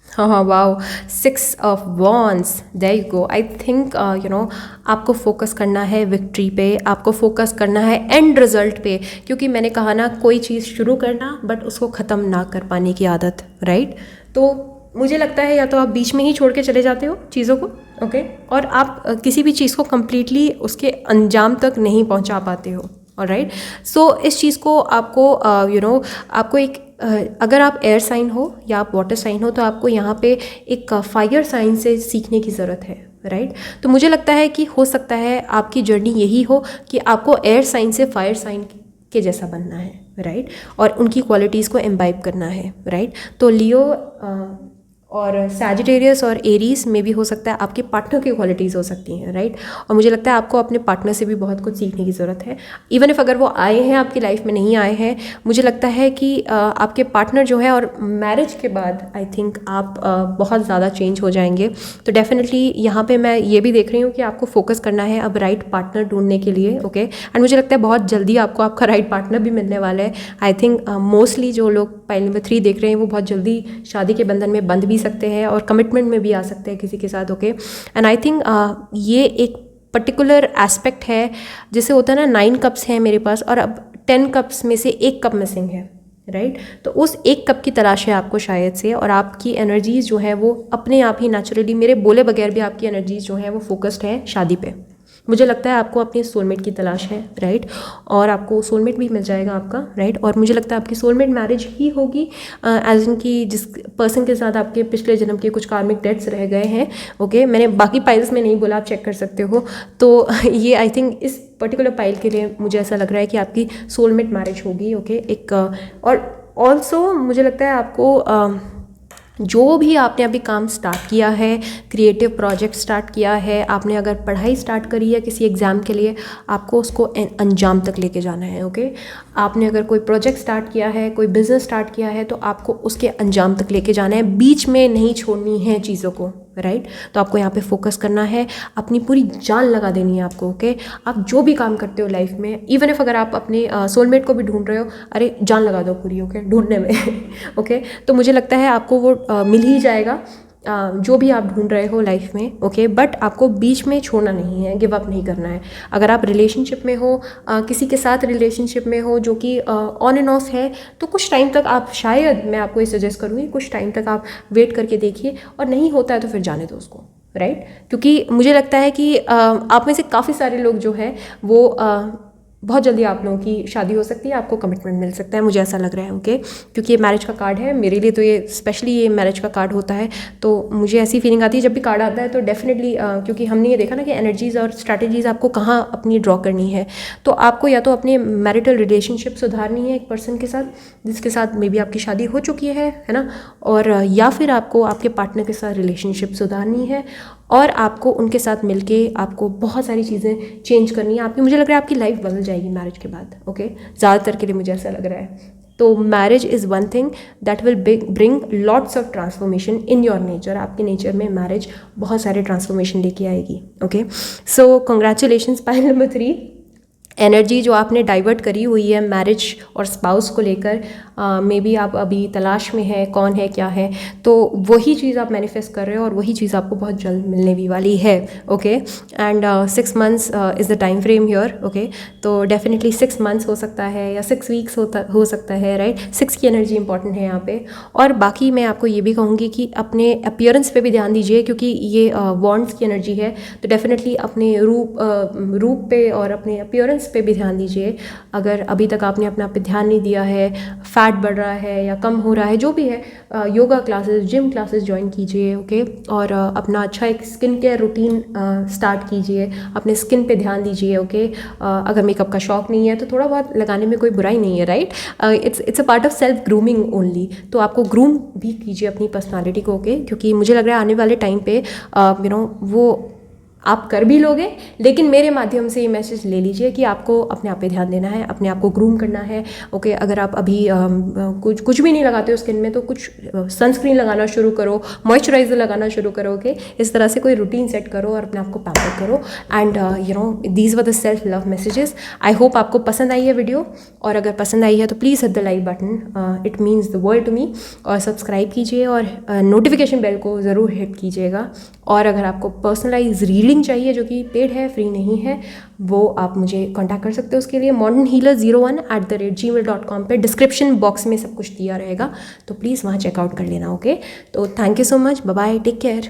हाँ, wow, 6 of wands, there you go. I think आपको फोकस करना है विक्ट्री पे, आपको फोकस करना है एंड रिजल्ट पे, क्योंकि मैंने कहा ना, कोई चीज़ शुरू करना बट उसको ख़त्म ना कर पाने की आदत, राइट। तो मुझे लगता है या तो आप बीच में ही छोड़ के चले जाते हो चीज़ों को, ओके, और आप किसी भी चीज़ को कम्प्लीटली उसके अंजाम तक नहीं पहुंचा पाते हो, ऑलराइट। सो इस चीज़ को आपको आपको एक अगर आप एयर साइन हो या आप वाटर साइन हो तो आपको यहाँ पे एक फायर साइन से सीखने की ज़रूरत है, राइट। तो मुझे लगता है कि हो सकता है आपकी जर्नी यही हो कि आपको एयर साइन से फायर साइन के जैसा बनना है, राइट, और उनकी क्वालिटीज़ को एम्बाइब करना है, राइट। तो लियो और सैजिटेरियस और एरीज में भी हो सकता है आपके पार्टनर की क्वालिटीज़ हो सकती हैं, राइट। और मुझे लगता है आपको अपने पार्टनर से भी बहुत कुछ सीखने की ज़रूरत है। इवन इफ अगर वो आए हैं आपकी लाइफ में नहीं आए हैं, मुझे लगता है कि आपके पार्टनर जो है, और मैरिज के बाद आई थिंक आप बहुत ज़्यादा चेंज हो जाएंगे। तो डेफिनेटली यहाँ पे मैं ये भी देख रही हूँ कि आपको फोकस करना है अब राइट पार्टनर ढूंढने के लिए, ओके। एंड मुझे लगता है बहुत जल्दी आपको आपका राइट पार्टनर भी मिलने वाला है। आई थिंक मोस्टली जो लोग पाइल नंबर 3 देख रहे हैं वो बहुत जल्दी शादी के बंधन में बंध भी सकते हैं और कमिटमेंट में भी आ सकते हैं किसी के साथ, ओके। एंड आई थिंक ये एक पर्टिकुलर एस्पेक्ट है, जैसे होता है ना 9 कप्स हैं मेरे पास और अब 10 कप्स में से 1 कप मिसिंग है, राइट। तो उस 1 कप की तलाश है आपको शायद से, और आपकी एनर्जीज जो है वो अपने आप ही नेचुरली, मेरे बोले बगैर भी आपकी एनर्जीज जो है वो फोकस्ड है शादी पे। मुझे लगता है आपको अपनी सोलमेट की तलाश है, राइट, और आपको सोलमेट भी मिल जाएगा आपका, राइट। और मुझे लगता है आपकी सोलमेट मैरिज ही होगी, एज इन कि जिस पर्सन के साथ आपके पिछले जन्म के कुछ कार्मिक डेट्स रह गए हैं, ओके। मैंने बाकी पाइल्स में नहीं बोला, आप चेक कर सकते हो। तो ये आई थिंक इस पर्टिकुलर पाइल के लिए मुझे ऐसा लग रहा है कि आपकी सोलमेट मैरिज होगी, ओके। एक और ऑल्सो मुझे लगता है आपको जो भी आपने अभी काम स्टार्ट किया है, क्रिएटिव प्रोजेक्ट स्टार्ट किया है, आपने अगर पढ़ाई स्टार्ट करी है किसी एग्ज़ाम के लिए, आपको उसको अंजाम तक लेके जाना है, ओके। आपने अगर कोई प्रोजेक्ट स्टार्ट किया है, कोई बिज़नेस स्टार्ट किया है, तो आपको उसके अंजाम तक लेके जाना है, बीच में नहीं छोड़नी है चीज़ों को, राइट। तो आपको यहाँ पे फोकस करना है, अपनी पूरी जान लगा देनी है आपको, ओके। आप जो भी काम करते हो लाइफ में, इवन इफ अगर आप अपने सोलमेट को भी ढूंढ रहे हो, अरे जान लगा दो पूरी, ओके, ढूंढने में ओके। तो मुझे लगता है आपको वो मिल ही जाएगा जो भी आप ढूंढ रहे हो लाइफ में, ओके। बट आपको बीच में छोड़ना नहीं है, गिव अप नहीं करना है। अगर आप रिलेशनशिप में हो, किसी के साथ रिलेशनशिप में हो जो कि ऑन एंड ऑफ है, तो कुछ टाइम तक आप, शायद मैं आपको ये सजेस्ट करूँगी, कुछ टाइम तक आप वेट करके देखिए, और नहीं होता है तो फिर जाने दो उसको, राइट। क्योंकि मुझे लगता है कि आप में से काफ़ी सारे लोग जो है वो बहुत जल्दी आप लोगों की शादी हो सकती है, आपको कमिटमेंट मिल सकता है, मुझे ऐसा लग रहा है, ओके। क्योंकि ये मैरिज का कार्ड है मेरे लिए, तो ये स्पेशली ये मैरिज का कार्ड होता है, तो मुझे ऐसी फीलिंग आती है जब भी कार्ड आता है, तो डेफिनेटली क्योंकि हमने ये देखा ना कि एनर्जीज़ और स्ट्रैटेजीज़ आपको कहाँ अपनी ड्रॉ करनी है। तो आपको या तो अपने मैरिटल रिलेशनशिप सुधारनी है एक पर्सन के साथ जिसके साथ मे बी आपकी शादी हो चुकी है ना, और या फिर आपको आपके पार्टनर के साथ रिलेशनशिप सुधारनी है, और आपको उनके साथ मिलके आपको बहुत सारी चीज़ें चेंज करनी है आपकी। मुझे लग रहा है आपकी लाइफ बदल जाएगी मैरिज के बाद, ओके। ज़्यादातर के लिए मुझे ऐसा लग रहा है। तो marriage is one thing that will bring lots of transformation in your nature. आपके नेचर में मैरिज बहुत सारे ट्रांसफॉर्मेशन लेके आएगी, ओके। सो कंग्रेचुलेशंस पाइल नंबर 3। एनर्जी जो आपने डाइवर्ट करी हुई है मैरिज और स्पाउस को लेकर, मे बी आप अभी तलाश में है कौन है क्या है, तो वही चीज़ आप मैनिफेस्ट कर रहे हो और वही चीज़ आपको बहुत जल्द मिलने भी वाली है, okay. And 6 months is the time frame here, okay. तो डेफिनेटली 6 मंथ्स हो सकता है या 6 वीक्स हो सकता है, राइट। 6 की एनर्जी इंपॉर्टेंट है यहाँ पे। और बाकी मैं आपको ये भी कहूँगी कि अपने अपीयरेंस पे भी ध्यान दीजिए, क्योंकि ये वॉन्ड्स की एनर्जी है, तो डेफिनेटली अपने रूप पे और अपने अपीयरेंस फिटनेस पे भी ध्यान दीजिए। अगर अभी तक आपने अपने आप पे ध्यान नहीं दिया है, फैट बढ़ रहा है या कम हो रहा है, जो भी है, yoga classes, gym classes join कीजिए, ओके। और अपना अच्छा एक स्किन केयर रूटीन स्टार्ट कीजिए, अपने स्किन पे ध्यान दीजिए, ओके। अगर मेकअप का शौक नहीं है तो थोड़ा बहुत लगाने में कोई बुराई नहीं है, right. It's a part of self grooming only. तो आपको ग्रूम भी कीजिए अपनी पर्सनालिटी को, ओके। क्योंकि मुझे लग रहा है आने वाले टाइम पे वो आप कर भी लोगे, लेकिन मेरे माध्यम से ये मैसेज ले लीजिए कि आपको अपने आप पे ध्यान देना है, अपने आप को ग्रूम करना है, ओके। अगर आप अभी कुछ भी नहीं लगाते हो स्किन में तो कुछ सनस्क्रीन लगाना शुरू करो, मॉइस्चराइजर लगाना शुरू करो, ओके। इस तरह से कोई रूटीन सेट करो और अपने आप को पैम्पर करो। And these were the self love messages. I hope आपको पसंद आई है वीडियो, और अगर पसंद आई है तो please hit the like button, it means the world to me. और सब्सक्राइब कीजिए और नोटिफिकेशन बेल को ज़रूर हिट कीजिएगा। और अगर आपको पर्सनलाइज रीडिंग चाहिए जो कि पेड है, फ्री नहीं है, वो आप मुझे कांटेक्ट कर सकते हो उसके लिए modernhealer01@gmail.com पे डिस्क्रिप्शन बॉक्स में सब कुछ दिया रहेगा, तो प्लीज़ वहाँ चेकआउट कर लेना, ओके। तो thank you so much, bye bye, take care.